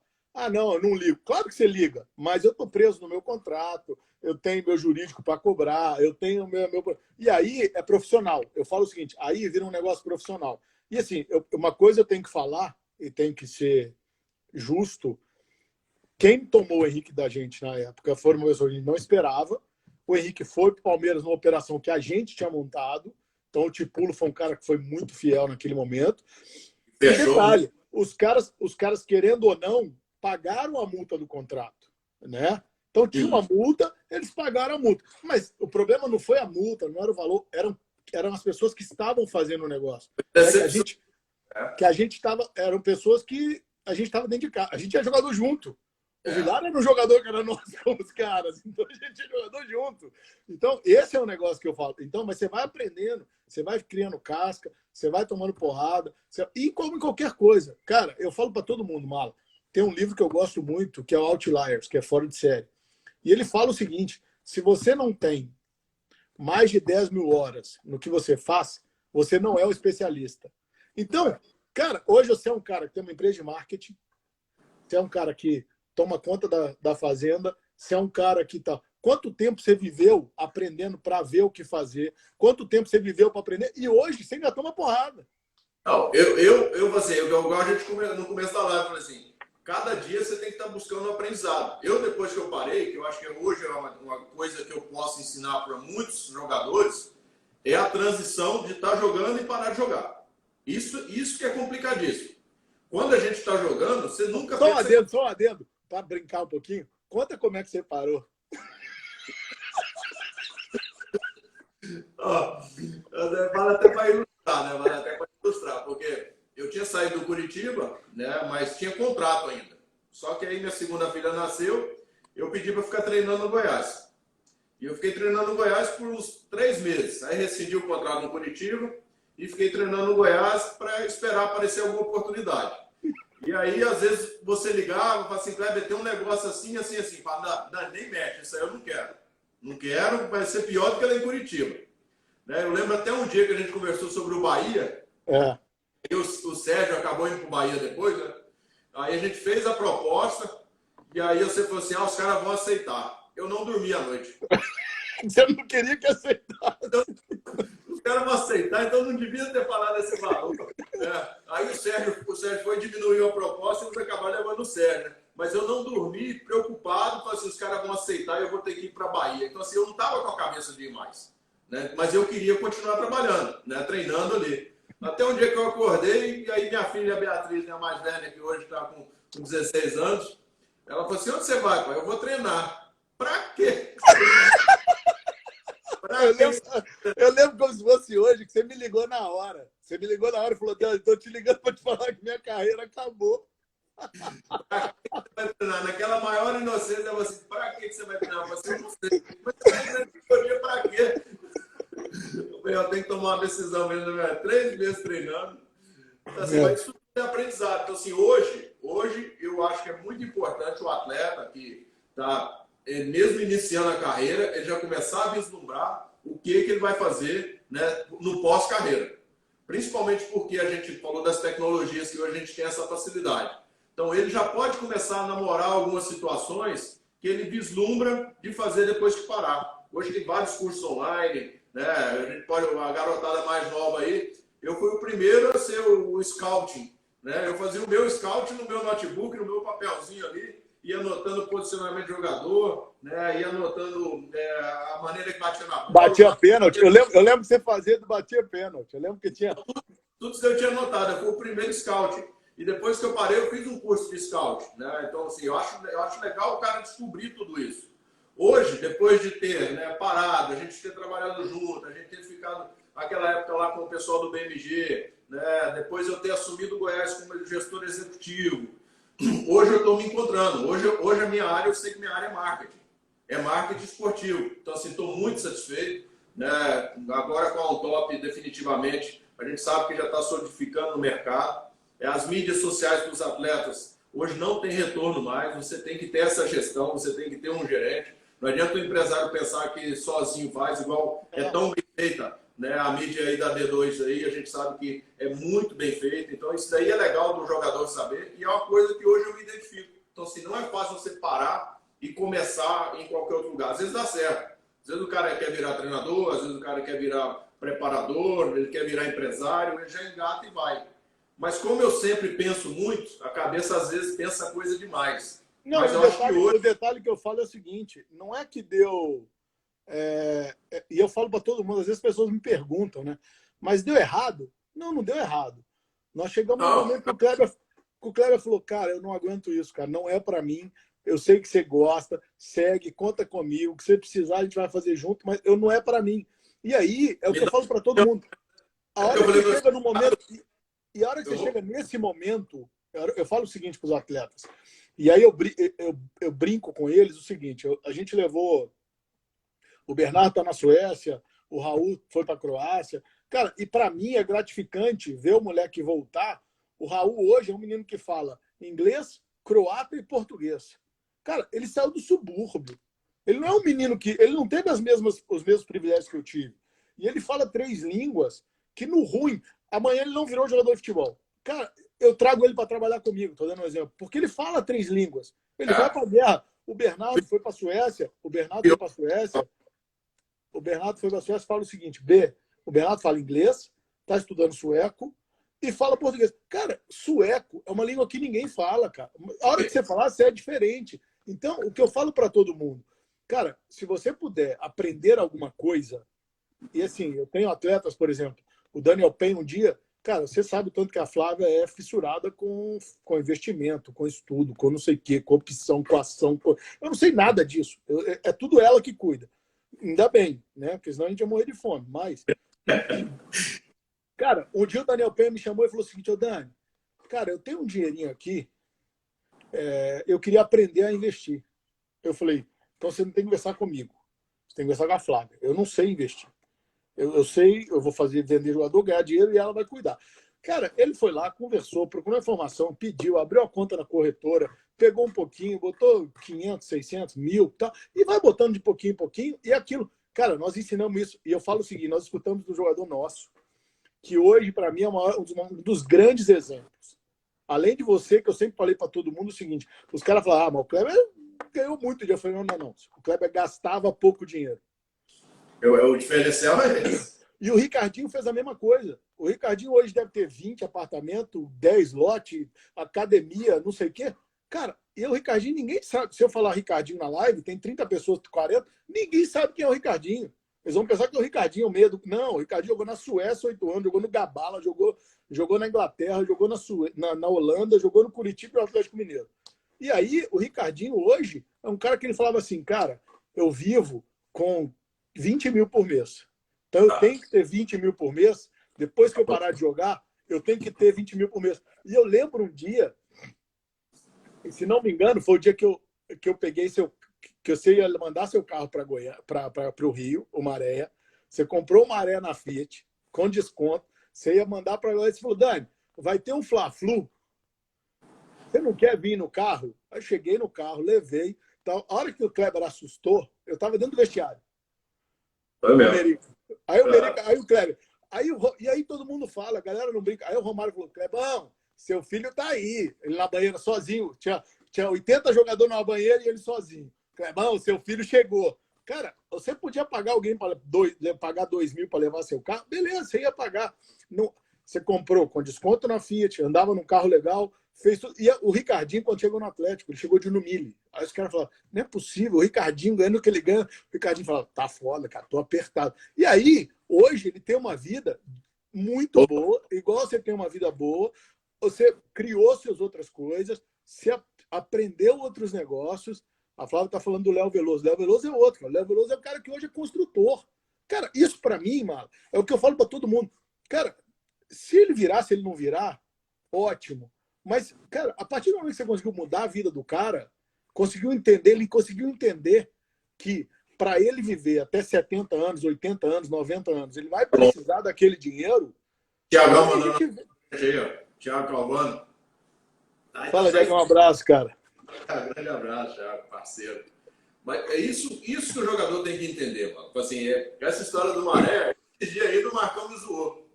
não, eu não ligo. Claro que você liga, mas eu estou preso no meu contrato, eu tenho meu jurídico para cobrar, eu tenho meu... E aí é profissional. Eu falo o seguinte, aí vira um negócio profissional. E assim, uma coisa eu tenho que falar, e tem que ser justo, quem tomou o Henrique da gente na época foram uma pessoa que a gente não esperava. O Henrique foi para o Palmeiras numa operação que a gente tinha montado. Então o Tipulo foi um cara que foi muito fiel naquele momento. E detalhe, os caras, querendo ou não, pagaram a multa do contrato, né? Então tinha uma multa, eles pagaram a multa. Mas o problema não foi a multa, não era o valor, eram as pessoas que estavam fazendo o negócio. Eram pessoas que a gente estava dentro de casa. A gente é jogador junto. O Vilar era um jogador que era nosso com os caras. Então a gente é jogador junto. Então, esse é o negócio que eu falo. Então, mas você vai aprendendo, você vai criando casca, você vai tomando porrada. E como em qualquer coisa. Cara, eu falo para todo mundo, Mala. Tem um livro que eu gosto muito, que é o Outliers, que é fora de série. E ele fala o seguinte: se você não tem mais de 10 mil horas no que você faz, você não é um especialista. Então, cara, hoje você é um cara que tem uma empresa de marketing, você é um cara que toma conta da fazenda, você é um cara que tá... Quanto tempo você viveu aprendendo para ver o que fazer? Quanto tempo você viveu para aprender? E hoje você ainda toma porrada. Não, eu assim, igual a gente no começo da live, eu falei assim, cada dia você tem que estar buscando um aprendizado. Eu, depois que eu parei, que eu acho que hoje é uma coisa que eu posso ensinar para muitos jogadores, é a transição de estar jogando e parar de jogar. Isso que é complicadíssimo. Quando a gente está jogando, você nunca... Só um adendo, para brincar um pouquinho. Conta como é que você parou. Vale até para ilustrar, né? Vale até para ilustrar, porque eu tinha saído do Curitiba, né? Mas tinha contrato ainda. Só que aí minha segunda filha nasceu, eu pedi para ficar treinando no Goiás. E eu fiquei treinando no Goiás por uns 3 meses. Aí rescindi o contrato no Curitiba e fiquei treinando no Goiás para esperar aparecer alguma oportunidade. E aí, às vezes, você ligava e falava assim, Kleber, tem um negócio assim, assim, assim. Fala, não, nem mexe, isso aí eu não quero. Não quero, vai ser pior do que lá em Curitiba. Né? Eu lembro até um dia que a gente conversou sobre o Bahia. É. E o Sérgio acabou indo para o Bahia depois, né? Aí a gente fez a proposta e aí você falou assim, os caras vão aceitar. Eu não dormi à noite. Você não queria que aceitasse. Então, os caras vão aceitar, então não devia ter falado esse valor. Aí o Sérgio foi diminuir a proposta e eles acabaram levando o Sérgio. Né? Mas eu não dormi preocupado, falei assim, os caras vão aceitar e eu vou ter que ir para a Bahia. Então assim, eu não estava com a cabeça de ir mais. Né? Mas eu queria continuar trabalhando, né? Treinando ali. Até um dia que eu acordei, e aí minha filha, a Beatriz, né, a mais velha, que hoje está com 16 anos, ela falou assim, onde você vai, pai? Eu vou treinar. Pra quê? Eu lembro como se fosse hoje, que você me ligou na hora. Você me ligou na hora e falou, estou te ligando para te falar que minha carreira acabou. Vai treinar? Naquela maior inocência, eu falei assim, pra que você vai treinar? Eu falei assim, eu não sei. Mas você vai treinar pra quê? Eu tenho que tomar uma decisão mesmo, né? 3 meses treinando. Então, assim, mas isso é aprendizado. Então, assim, hoje eu acho que é muito importante o atleta que está mesmo iniciando a carreira, ele já começar a vislumbrar o que ele vai fazer, né, no pós-carreira. Principalmente porque a gente falou das tecnologias que hoje a gente tem essa facilidade. Então, ele já pode começar a namorar algumas situações que ele vislumbra de fazer depois que parar. Hoje tem vários cursos online, né? A gente pode, a garotada mais nova aí, eu fui o primeiro a ser o scouting, né? Eu fazia o meu scouting no meu notebook, no meu papelzinho ali, ia anotando o posicionamento do jogador, né? Ia anotando a maneira que batia na bola. Batia pênalti. Eu lembro que você fazia do batia pênalti. Eu lembro que tinha... Tudo isso eu tinha anotado. Eu fui o primeiro scout. E depois que eu parei, eu fiz um curso de scout, né? Então, assim, eu acho legal o cara descobrir tudo isso. Hoje, depois de ter, né, parado, a gente ter trabalhado junto, a gente ter ficado naquela época lá com o pessoal do BMG, né? Depois eu ter assumido o Goiás como gestor executivo. Hoje eu estou me encontrando. Hoje a minha área, eu sei que minha área é marketing. É marketing esportivo. Então, assim, estou muito satisfeito. Né? Agora com a OnTop, definitivamente, a gente sabe que já está solidificando no mercado. As mídias sociais dos atletas hoje não tem retorno mais. Você tem que ter essa gestão, você tem que ter um gerente. Não adianta o empresário pensar que sozinho faz, igual é tão bem feita, né? A mídia aí da D2 aí, a gente sabe que é muito bem feita. Então, isso daí é legal do jogador saber. E é uma coisa que hoje eu me identifico. Então, assim, não é fácil você parar e começar em qualquer outro lugar. Às vezes dá certo. Às vezes o cara quer virar treinador, às vezes o cara quer virar preparador, ele quer virar empresário, ele já engata e vai. Mas como eu sempre penso muito, a cabeça às vezes pensa coisa demais. Não, mas o detalhe que eu falo é o seguinte, não é que deu... e eu falo para todo mundo, às vezes as pessoas me perguntam, né? Mas deu errado? Não deu errado. Nós chegamos no momento que o Kleber falou, cara, eu não aguento isso, cara, não é para mim. Eu sei que você gosta, segue, conta comigo, que você precisar a gente vai fazer junto, mas não é para mim. E aí, é o que eu falo para todo mundo. A hora que você chega no momento... E a hora que você chega nesse momento, eu falo o seguinte para os atletas, e aí eu brinco com eles o seguinte, a gente levou, o Bernardo está na Suécia, o Raul foi para a Croácia, cara, e para mim é gratificante ver o moleque voltar. O Raul hoje é um menino que fala inglês, croata e português. Cara, ele saiu do subúrbio. Ele não é um menino que... Ele não teve os mesmos privilégios que eu tive. E ele fala 3 línguas que no ruim... Amanhã ele não virou jogador de futebol. Cara, eu trago ele para trabalhar comigo, tô dando um exemplo. Porque ele fala 3 línguas. Ele vai para a guerra. O Bernardo foi para a Suécia. O Bernardo foi para a Suécia. O Bernardo foi para a Suécia e fala o seguinte: o Bernardo fala inglês, está estudando sueco e fala português. Cara, sueco é uma língua que ninguém fala, cara. A hora que você falar, você é diferente. Então, o que eu falo para todo mundo, cara, se você puder aprender alguma coisa, e assim, eu tenho atletas, por exemplo, o Daniel Pen um dia, cara, você sabe o tanto que a Flávia é fissurada com investimento, com estudo, com não sei o quê, com opção, com ação. Eu não sei nada disso. É tudo ela que cuida. Ainda bem, né? Porque senão a gente ia morrer de fome. Mas, cara, um dia o Daniel Pen me chamou e falou o seguinte: ô Dani, cara, eu tenho um dinheirinho aqui, eu queria aprender a investir. Eu falei, então você não tem que conversar comigo. Você tem que conversar com a Flávia. Eu não sei investir. Eu sei, eu vou vender jogador, ganhar dinheiro e ela vai cuidar. Cara, ele foi lá, conversou, procurou informação, pediu, abriu a conta na corretora, pegou um pouquinho, botou 500, 600, 1.000, tá? E vai botando de pouquinho em pouquinho. E aquilo, cara, nós ensinamos isso. E eu falo o seguinte, nós escutamos do jogador nosso, que hoje, para mim, é um dos grandes exemplos. Além de você, que eu sempre falei para todo mundo o seguinte, os caras falaram, mas o Kleber ganhou muito dinheiro. Eu falei, não. O Kleber gastava pouco dinheiro. O diferencial é esse. E o Ricardinho fez a mesma coisa. O Ricardinho hoje deve ter 20 apartamentos, 10 lotes, academia, não sei o quê. Cara, e o Ricardinho, ninguém sabe. Se eu falar Ricardinho na live, tem 30 pessoas, 40, ninguém sabe quem é o Ricardinho. Eles vão pensar que é o Ricardinho, o medo. Não, o Ricardinho jogou na Suécia 8 anos, jogou no Gabala, jogou na Inglaterra, jogou na Holanda, jogou no Curitiba e no Atlético Mineiro. E aí, o Ricardinho hoje é um cara que ele falava assim, cara, eu vivo com 20 mil por mês. Então eu tenho que ter 20 mil por mês. Depois que eu parar de jogar, eu tenho que ter 20 mil por mês. E eu lembro um dia, se não me engano, foi o dia que eu peguei que você ia mandar seu carro para o Rio, o Maré. Você comprou o Maré na Fiat, com desconto. Você ia mandar para lá e você falou, Dani, vai ter um Fla-Flu. Você não quer vir no carro? Aí eu cheguei no carro, levei. Então, a hora que o Kleber assustou, eu estava dentro do vestiário. Foi mesmo. Aí o Kleber. E aí todo mundo fala, a galera não brinca. Aí o Romário falou, Clebão, seu filho tá aí. Ele na banheira sozinho. Tinha 80 jogadores na banheira e ele sozinho. Clebão, seu filho chegou. Cara, você podia pagar alguém para pagar 2.000 para levar seu carro? Beleza, você ia pagar. Não, você comprou com desconto na Fiat, andava num carro legal, fez tudo. E o Ricardinho, quando chegou no Atlético, ele chegou de Numile. Aí os caras falaram, não é possível, o Ricardinho ganhando o que ele ganha. O Ricardinho falava, tá foda, cara, tô apertado. E aí, hoje, ele tem uma vida muito boa, igual você tem uma vida boa, você criou suas outras coisas, você aprendeu outros negócios. A Flávia tá falando do Léo Veloso. Léo Veloso é outro, cara. Léo Veloso é o cara que hoje é construtor. Cara, isso pra mim, mano, é o que eu falo pra todo mundo. Cara, se ele virar, se ele não virar, ótimo. Mas, cara, a partir do momento que você conseguiu mudar a vida do cara, ele conseguiu entender que para ele viver até 70 anos, 80 anos, 90 anos, ele vai precisar daquele dinheiro. Tiagão mandando aí, ó. Tiago Calvano. Fala, Diego, um abraço, cara. Grande abraço, Thiago, parceiro. Mas é isso que o jogador tem que entender, mano. Assim, essa história do Maré, esse dia aí o Marcão me zoou.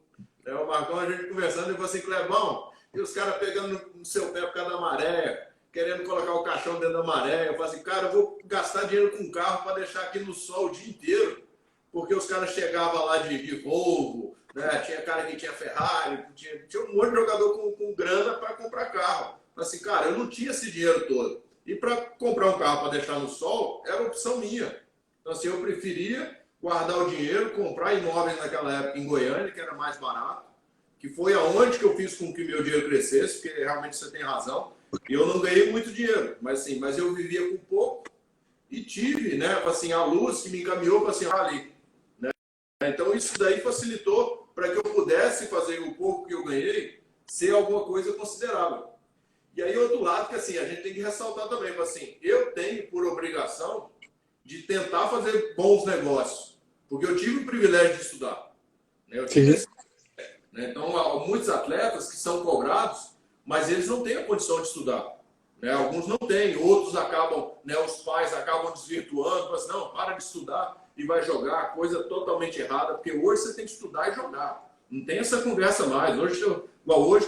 O Marcão, a gente conversando, ele falou assim, Clebão, e os caras pegando no seu pé por causa da maré, querendo colocar o caixão dentro da maré. Eu falei assim, cara, eu vou gastar dinheiro com carro para deixar aqui no sol o dia inteiro, porque os caras chegavam lá de Volvo, né? Tinha cara que tinha Ferrari, tinha um monte de jogador com grana para comprar carro. Assim, cara, eu não tinha esse dinheiro todo. E para comprar um carro para deixar no sol, era opção minha. Então, assim, eu preferia guardar o dinheiro, comprar imóveis naquela época em Goiânia, que era mais barato, que foi aonde que eu fiz com que meu dinheiro crescesse, porque realmente você tem razão. E eu não ganhei muito dinheiro, mas eu vivia com pouco e tive, né, assim, a luz que me encaminhou para assim, ali. Né? Então, isso daí facilitou para que eu pudesse fazer o pouco que eu ganhei ser alguma coisa considerável. E aí, outro lado, que assim, a gente tem que ressaltar também, assim, eu tenho por obrigação de tentar fazer bons negócios, porque eu tive o privilégio de estudar. Né? Eu tive esse, né? Então, há muitos atletas que são cobrados, mas eles não têm a condição de estudar. Né? Alguns não têm, outros acabam, né, os pais acabam desvirtuando, assim, não, para de estudar e vai jogar, coisa totalmente errada, porque hoje você tem que estudar e jogar. Não tem essa conversa mais. Hoje,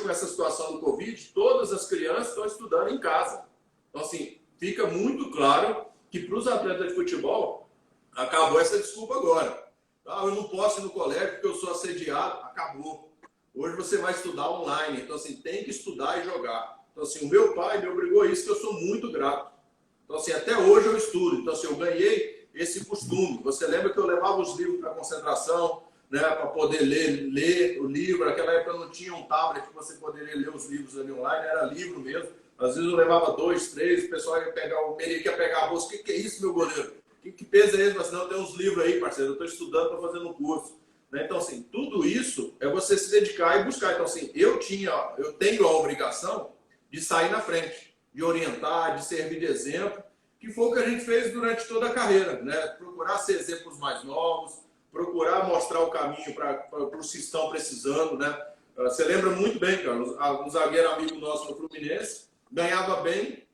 com essa situação do Covid, todas as crianças estão estudando em casa. Então, assim, fica muito claro que para os atletas de futebol acabou essa desculpa agora. Ah, eu não posso ir no colégio porque eu sou assediado. Acabou. Hoje você vai estudar online. Então, assim, tem que estudar e jogar. Então, assim, o meu pai me obrigou a isso, que eu sou muito grato. Então, assim, até hoje eu estudo. Então, assim, eu ganhei esse costume. Você lembra que eu levava os livros para concentração, né, para poder ler o livro. Naquela época não tinha um tablet que você poderia ler os livros ali online, era livro mesmo. Às vezes eu levava 2, 3, o pessoal ia pegar, o Merique ia pegar a bolsa. O que é isso, meu goleiro? Que peso é esse? Mas não, tem uns livros aí, parceiro. Eu estou estudando, estou fazendo um curso. Né? Então, assim, tudo isso é você se dedicar e buscar. Então, assim, eu tenho a obrigação de sair na frente, de orientar, de servir de exemplo, que foi o que a gente fez durante toda a carreira, né? Procurar ser exemplos mais novos, procurar mostrar o caminho para os que estão precisando, né? Você lembra muito bem, cara, um zagueiro amigo nosso no Fluminense ganhava bem,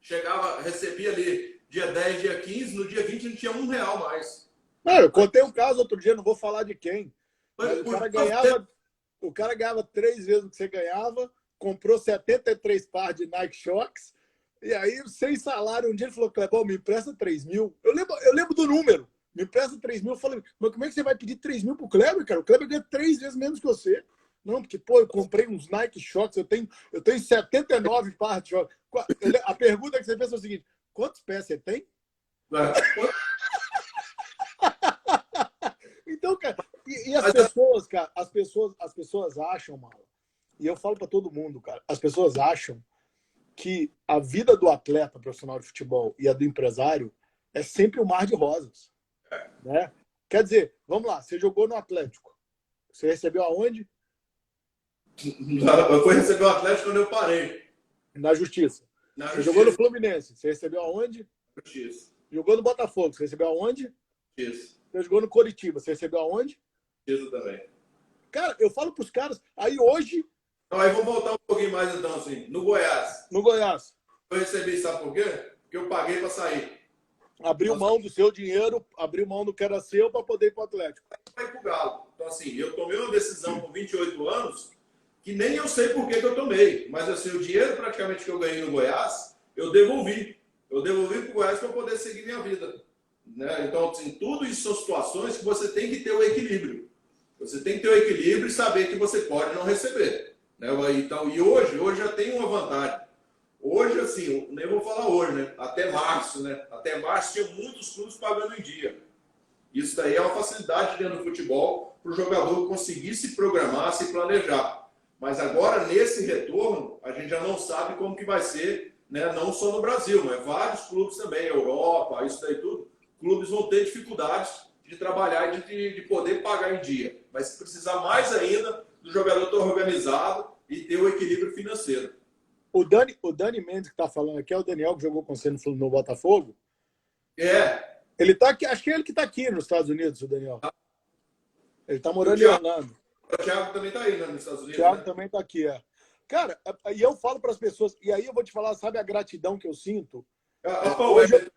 chegava, recebia ali dia 10, dia 15, no dia 20 não tinha R$1 mais. Não, eu contei um caso outro dia, não vou falar de quem. Mas o cara ganhava 3 vezes o que você ganhava, comprou 73 pares de Nike Shox, e aí, sem salário, um dia ele falou, Clebão, me empresta 3 mil. Eu lembro do número. Me empresta 3 mil. Eu falei, mas como é que você vai pedir 3 mil pro Kleber, cara? O Kleber ganha 3 vezes menos que você. Não, porque, pô, eu comprei uns Nike Shox, eu tenho 79 pares de Shox. A pergunta que você fez é o seguinte, quantos pés você tem? Então, cara, e as pessoas, cara, as pessoas acham, Mala, e eu falo para todo mundo, cara, as pessoas acham que a vida do atleta profissional de futebol e a do empresário é sempre um mar de rosas. Né? Quer dizer, vamos lá, você jogou no Atlético. Você recebeu aonde? Eu fui receber o Atlético quando eu parei. Na Justiça. Você jogou no Fluminense. Você recebeu aonde? Justiça. Jogou no Botafogo. Você recebeu aonde? Justiça. Você jogou no Coritiba. Você recebeu aonde? Justiça também. Cara, eu falo pros caras, aí hoje... Então, aí vamos voltar um pouquinho mais, então, assim, no Goiás. No Goiás. Eu recebi, sabe por quê? Porque eu paguei para sair. Abriu mão do seu dinheiro, abriu mão do que era seu para poder ir para o Atlético. Vai pro Galo. Então, assim, eu tomei uma decisão com 28 anos que nem eu sei por que eu tomei. Mas, assim, o dinheiro praticamente que eu ganhei no Goiás, eu devolvi. Eu devolvi para o Goiás para poder seguir minha vida. Né? Então, assim, tudo isso são situações que você tem que ter o equilíbrio. Você tem que ter o equilíbrio e saber que você pode não receber. Né? Então, e hoje já tem uma vantagem. Hoje, assim, nem vou falar hoje, né? Até março, né? Até março tinha muitos clubes pagando em dia. Isso daí é uma facilidade dentro do futebol para o jogador conseguir se programar, se planejar. Mas agora, nesse retorno, a gente já não sabe como que vai ser, né? Não só no Brasil, mas vários clubes também, Europa, isso daí tudo. Clubes vão ter dificuldades de trabalhar e de poder pagar em dia. Mas precisar mais ainda do jogador estar organizado e ter o equilíbrio financeiro. O Dani Mendes que está falando aqui é o Daniel que jogou com você no Botafogo? É. Ele tá aqui, acho que é ele que está aqui nos Estados Unidos, o Daniel. Ele está morando em Orlando. O Thiago também está aí, né, nos Estados Unidos. O Thiago né? também está aqui, é. Cara, e eu falo para as pessoas, e aí eu vou te falar, sabe a gratidão que eu sinto? Hoje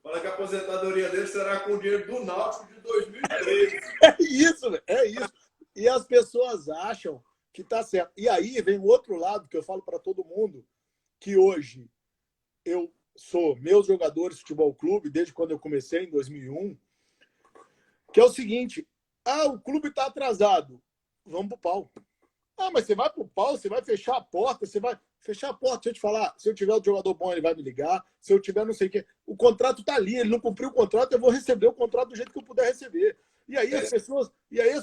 fala que a aposentadoria dele será com o dinheiro do Náutico de 2013. É isso, velho, é isso. E as pessoas acham que tá certo. E aí vem o outro lado que eu falo para todo mundo, que hoje eu sou meus jogadores de futebol clube, desde quando eu comecei, em 2001, que é o seguinte, o clube está atrasado, vamos pro pau. Mas você vai pro pau, você vai fechar a porta, você vai fechar a porta, deixa eu te falar, se eu tiver um jogador bom, ele vai me ligar, se eu tiver não sei o quê, o contrato tá ali, ele não cumpriu o contrato, eu vou receber o contrato do jeito que eu puder receber. E aí as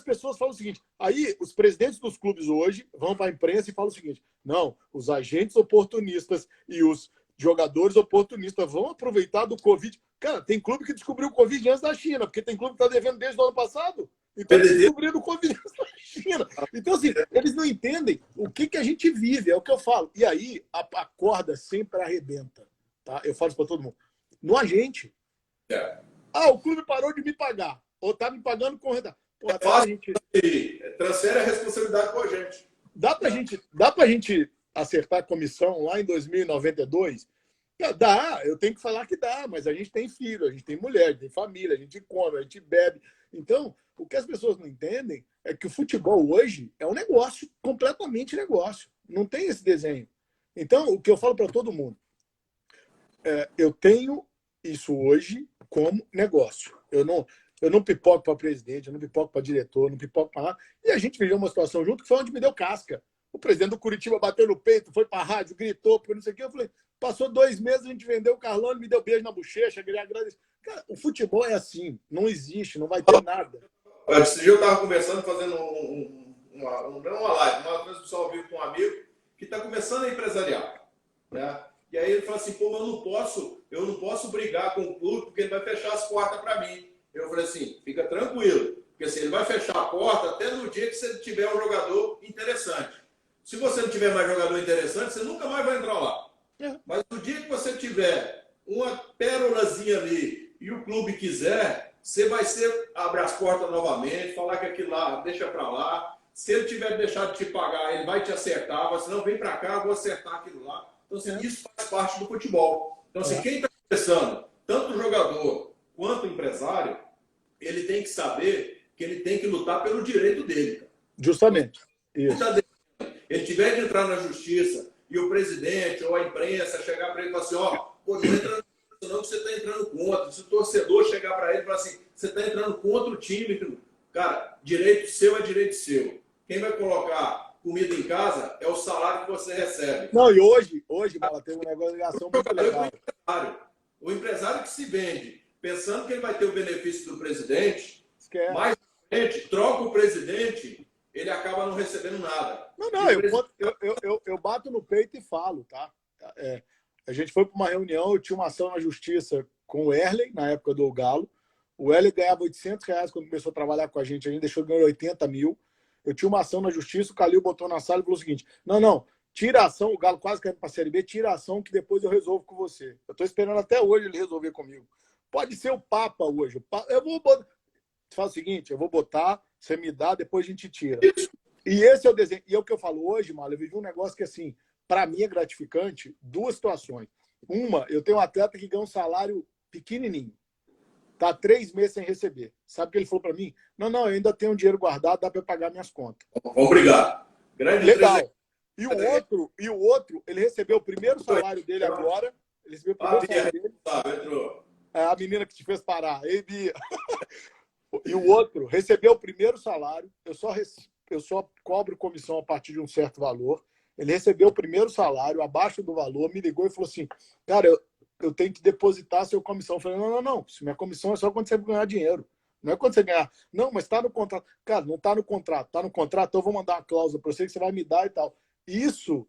pessoas falam o seguinte, aí os presidentes dos clubes hoje vão para a imprensa e falam o seguinte, não, os agentes oportunistas e os jogadores oportunistas vão aproveitar do Covid. Cara, tem clube que descobriu o Covid antes da China, porque tem clube que está devendo desde o ano passado. Então eles descobriram o Covid antes da China. Então, assim, eles não entendem o que a gente vive, é o que eu falo. E aí a corda sempre arrebenta. Tá? Eu falo isso para todo mundo. No agente. O clube parou de me pagar. Ou tá me pagando com renda. Porra, transfere a responsabilidade com a gente. Dá pra gente acertar a comissão lá em 2092? Dá, eu tenho que falar que dá, mas a gente tem filho, a gente tem mulher, a gente tem família, a gente come, a gente bebe. Então, o que as pessoas não entendem é que o futebol hoje é um negócio, completamente negócio. Não tem esse desenho. Então, o que eu falo para todo mundo, eu tenho isso hoje como negócio. Eu não pipoco para presidente, eu não pipoco para diretor, não pipoco para lá. E a gente viveu uma situação junto que foi onde me deu casca. O presidente do Curitiba bateu no peito, foi para a rádio, gritou, porque não sei o quê. Eu falei, passou 2 meses, a gente vendeu o Carlão, me deu beijo na bochecha, queria agradecer. Cara, o futebol é assim, não existe, não vai ter nada. Esse dia eu estava conversando, fazendo uma live, uma transmissão ao vivo com um amigo que está começando a empresariar, né? E aí ele fala assim, pô, eu não posso brigar com o clube porque ele vai fechar as portas para mim. Eu falei assim, fica tranquilo, porque assim, ele vai fechar a porta até no dia que você tiver um jogador interessante. Se você não tiver mais jogador interessante, você nunca mais vai entrar lá. Mas no dia que você tiver uma pérolazinha ali e o clube quiser, você vai abrir as portas novamente, falar que aquilo lá deixa para lá. Se ele tiver deixado de te pagar, ele vai te acertar, vai dizer, não, vem para cá, eu vou acertar aquilo lá. Então, assim, isso faz parte do futebol. Então, assim, quem está começando, tanto o jogador quanto o empresário, ele tem que saber que ele tem que lutar pelo direito dele. Cara. Justamente. Isso. Ele tiver de entrar na justiça e o presidente ou a imprensa chegar para ele e falar assim, ó, pô, não entra não que você está entrando contra. Se o torcedor chegar para ele e falar assim, você está entrando contra o time. Cara, direito seu é direito seu. Quem vai colocar comida em casa é o salário que você recebe. Não, e hoje Bala, tem uma negociação muito legal. O empresário que se vende pensando que ele vai ter o benefício do presidente, mais frente, troca o presidente, ele acaba não recebendo nada. Não, eu bato no peito e falo, tá? A gente foi para uma reunião, eu tinha uma ação na justiça com o Erley, na época do Galo. O Erley ganhava R$ 800 quando começou a trabalhar com a gente deixou de ganhar 80 mil. Eu tinha uma ação na justiça, o Calil botou na sala e falou o seguinte, não, tira a ação, o Galo quase caindo para a Série B, tira a ação que depois eu resolvo com você. Eu estou esperando até hoje ele resolver comigo. Pode ser o Papa hoje. Eu vou botar. Você fala o seguinte, eu vou botar, você me dá, depois a gente tira. E esse é o desenho. E é o que eu falo hoje, Mala, eu vivi um negócio que, assim, para mim é gratificante, 2 situações. Uma, eu tenho um atleta que ganha um salário pequenininho. Tá 3 meses sem receber. Sabe o que ele falou para mim? Não, eu ainda tenho um dinheiro guardado, dá para pagar minhas contas. Obrigado. Grande legal. E o outro, ele recebeu o primeiro salário dele agora. Ele recebeu o primeiro salário dele. Entrou. É a menina que te fez parar. Ei, Bia. E o outro recebeu o primeiro salário. Eu só cobro comissão a partir de um certo valor. Ele recebeu o primeiro salário, abaixo do valor, me ligou e falou assim, cara, eu tenho que depositar seu comissão. Eu falei, não. Se minha comissão é só quando você ganhar dinheiro. Não é quando você ganhar. Não, mas está no contrato. Cara, não está no contrato. Está no contrato, então eu vou mandar uma cláusula para você que você vai me dar e tal. Isso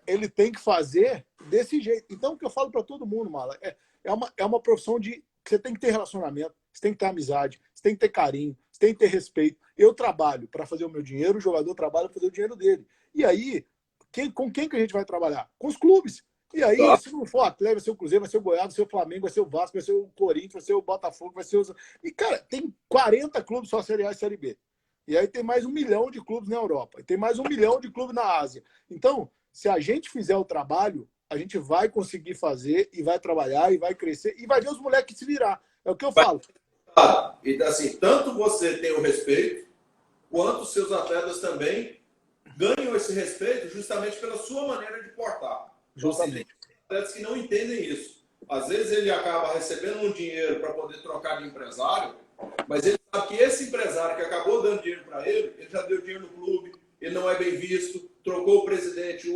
ele tem que fazer desse jeito. Então, o que eu falo para todo mundo, Mala, é uma profissão que você tem que ter relacionamento, você tem que ter amizade, você tem que ter carinho, você tem que ter respeito. Eu trabalho para fazer o meu dinheiro, o jogador trabalha para fazer o dinheiro dele. E aí, com quem que a gente vai trabalhar? Com os clubes. E aí, se não for o Atlético, vai ser o Cruzeiro, vai ser o Goiás, vai ser o Flamengo, vai ser o Vasco, vai ser o Corinthians, vai ser o Botafogo, vai ser os... E, cara, tem 40 clubes só Série A e Série B. E aí tem mais 1 milhão de clubes na Europa. E tem mais 1 milhão de clubes na Ásia. Então, se a gente fizer o trabalho, a gente vai conseguir fazer e vai trabalhar e vai crescer e vai ver os moleques se virar. É o que eu falo. E assim, tanto você tem o respeito, quanto os seus atletas também ganham esse respeito justamente pela sua maneira de portar. Justamente. Tem atletas que não entendem isso. Às vezes ele acaba recebendo um dinheiro para poder trocar de empresário, mas ele sabe que esse empresário que acabou dando dinheiro para ele já deu dinheiro no clube, ele não é bem visto, trocou o presidente,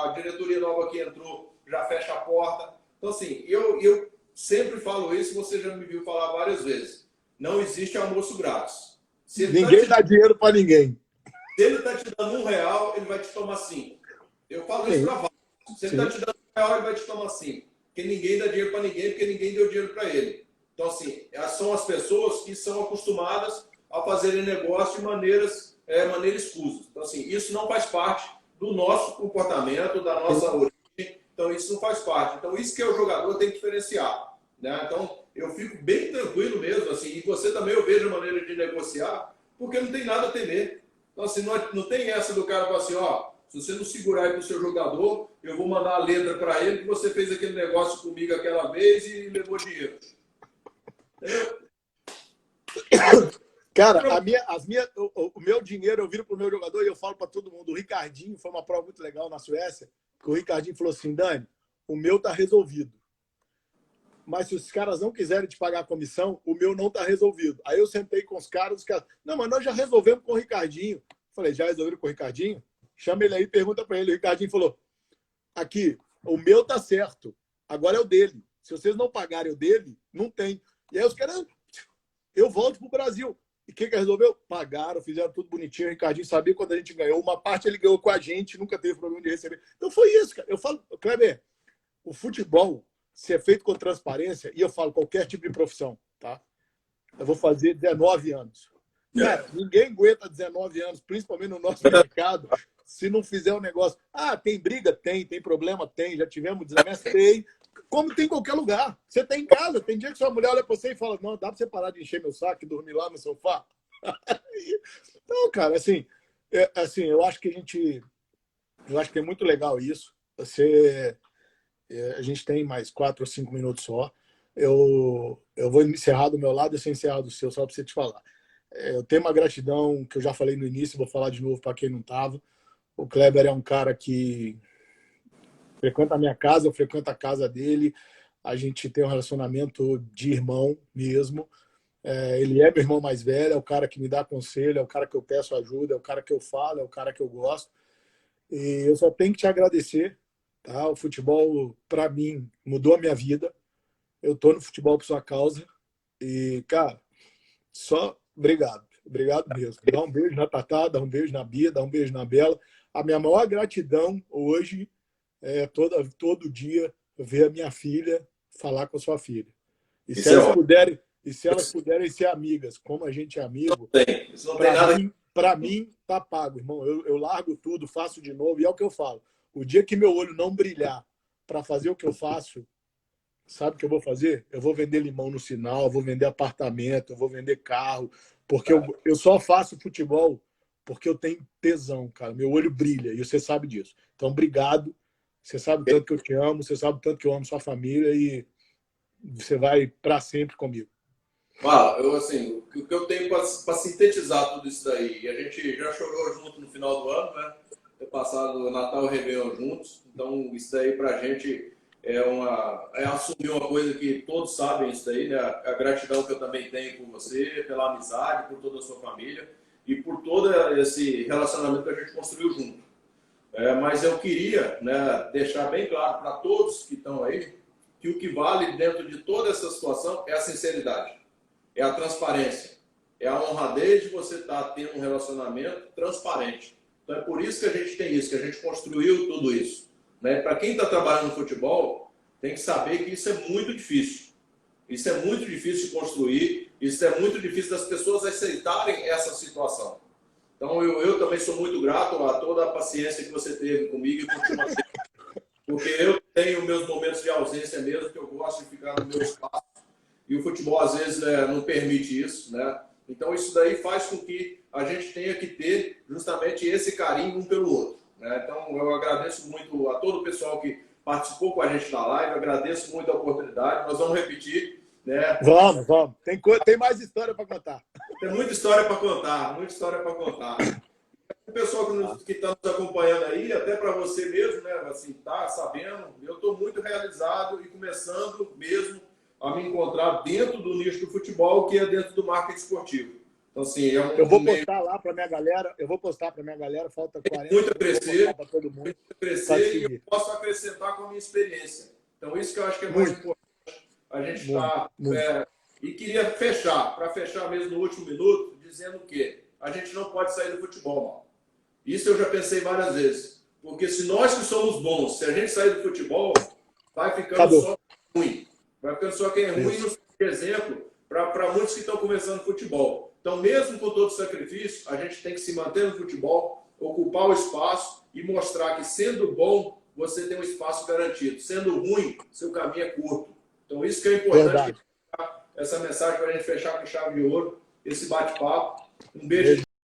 a diretoria nova que entrou já fecha a porta. Então, assim, eu sempre falo isso, você já me viu falar várias vezes. Não existe almoço grátis. Ninguém dá dinheiro para ninguém. Se ele está te dando R$1, ele vai te tomar 5. Eu falo isso para vários. Se ele está te dando R$1, ele vai te tomar 5. Porque ninguém dá dinheiro para ninguém, porque ninguém deu dinheiro para ele. Então, assim, são as pessoas que são acostumadas a fazerem negócio de maneiras escusas. Então, assim, isso não faz parte do nosso comportamento, da nossa origem. Então, isso não faz parte. Então, isso que o jogador tem que diferenciar. Né? Então, eu fico bem tranquilo mesmo. Assim, e você também, eu vejo a maneira de negociar, porque não tem nada a temer. Então, assim, não tem essa do cara falar assim, ó, se você não segurar aí pro seu jogador, eu vou mandar a letra para ele que você fez aquele negócio comigo aquela vez e levou dinheiro. Entendeu? Cara, o meu dinheiro eu viro pro meu jogador e eu falo para todo mundo. O Ricardinho foi uma prova muito legal na Suécia, que o Ricardinho falou assim, Dani, o meu tá resolvido. mas se os caras não quiserem te pagar a comissão, o meu não está resolvido. Aí eu sentei com os caras, não, mas nós já resolvemos com o Ricardinho. Falei, já resolveram com o Ricardinho? Chama ele aí, pergunta para ele. O Ricardinho falou, aqui, o meu tá certo, agora é o dele. Se vocês não pagarem o dele, não tem. E aí os caras, eu volto pro Brasil. E o que resolveu? Pagaram, fizeram tudo bonitinho. O Ricardinho sabia quando a gente ganhou. Uma parte ele ganhou com a gente, nunca teve problema de receber. Então foi isso, cara. Eu falo, Kleber, o futebol, se é feito com transparência, e eu falo qualquer tipo de profissão, tá? Eu vou fazer 19 anos. Cara, ninguém aguenta 19 anos, principalmente no nosso mercado, se não fizer um negócio. Ah, tem briga? Tem problema? Tem. Já tivemos desavença? Tem. Como tem em qualquer lugar. Você tem em casa. Tem dia que sua mulher olha pra você e fala, não, dá pra você parar de encher meu saco e dormir lá no sofá? Então, cara, assim, eu acho que eu acho que é muito legal isso. A gente tem mais 4 ou 5 minutos só. Eu vou encerrar do meu lado e você encerrar do seu, só para você te falar. Eu tenho uma gratidão que eu já falei no início, vou falar de novo para quem não estava. O Kleber é um cara que frequenta a minha casa, eu frequento a casa dele. A gente tem um relacionamento de irmão mesmo. Ele é meu irmão mais velho, é o cara que me dá conselho, é o cara que eu peço ajuda, é o cara que eu falo, é o cara que eu gosto. E eu só tenho que te agradecer. Tá? O futebol, para mim, mudou a minha vida. Eu tô no futebol por sua causa. E, cara, só obrigado. Obrigado mesmo. Dá um beijo na Tatá, dá um beijo na Bia, dá um beijo na Bela. A minha maior gratidão hoje é todo dia ver a minha filha falar com a sua filha. E se elas puderem ser amigas, como a gente é amigo, para mim tá pago, irmão. Eu largo tudo, faço de novo. E é o que eu falo. O dia que meu olho não brilhar para fazer o que eu faço, sabe o que eu vou fazer? Eu vou vender limão no sinal, eu vou vender apartamento, eu vou vender carro, porque eu só faço futebol porque eu tenho tesão, cara. Meu olho brilha e você sabe disso. Então, obrigado. Você sabe o tanto que eu te amo, você sabe o tanto que eu amo sua família e você vai para sempre comigo. O que eu tenho para sintetizar tudo isso daí, a gente já chorou junto no final do ano, né? Ter passado o Natal e o Réveillon juntos, então isso daí para a gente é assumir uma coisa que todos sabem isso daí, né? A gratidão que eu também tenho por você, pela amizade, por toda a sua família e por todo esse relacionamento que a gente construiu junto. Mas eu queria, né, deixar bem claro para todos que estão aí que o que vale dentro de toda essa situação é a sinceridade, é a transparência, é a honradez de você estar tendo um relacionamento transparente. Então é por isso que a gente tem isso, que a gente construiu tudo isso. Né? Para quem está trabalhando no futebol, tem que saber que isso é muito difícil. Isso é muito difícil de construir, isso é muito difícil das pessoas aceitarem essa situação. Então eu também sou muito grato a toda a paciência que você teve comigo e continua tendo, porque eu tenho meus momentos de ausência mesmo, que eu gosto de ficar no meu espaço, e o futebol às vezes não permite isso, né? Então isso daí faz com que a gente tenha que ter justamente esse carinho um pelo outro, né? Então eu agradeço muito a todo o pessoal que participou com a gente na live, agradeço muito a oportunidade, nós vamos repetir, né? Vamos. Tem mais história para contar. Tem muita história para contar, muita história para contar. O pessoal que está nos acompanhando aí, até para você mesmo, né? Assim, tá sabendo, eu estou muito realizado e começando mesmo a me encontrar dentro do nicho do futebol, que é dentro do marketing esportivo. Então, assim, eu vou postar lá para minha galera, falta 40 muito a crescer, para todo mundo. Muito a crescer e eu posso acrescentar com a minha experiência. Então, isso que eu acho que é mais importante. A gente está... e queria fechar, para fechar mesmo no último minuto, dizendo que a gente não pode sair do futebol, mal. Isso eu já pensei várias vezes. Porque se nós que somos bons, se a gente sair do futebol, vai ficando só ruim. Vai ficando só quem é ruim, no exemplo, para muitos que estão começando futebol. Então, mesmo com todo o sacrifício, a gente tem que se manter no futebol, ocupar o espaço e mostrar que, sendo bom, você tem um espaço garantido. Sendo ruim, seu caminho é curto. Então, isso que é importante. Essa mensagem para a gente fechar com chave de ouro, esse bate-papo. Um beijo.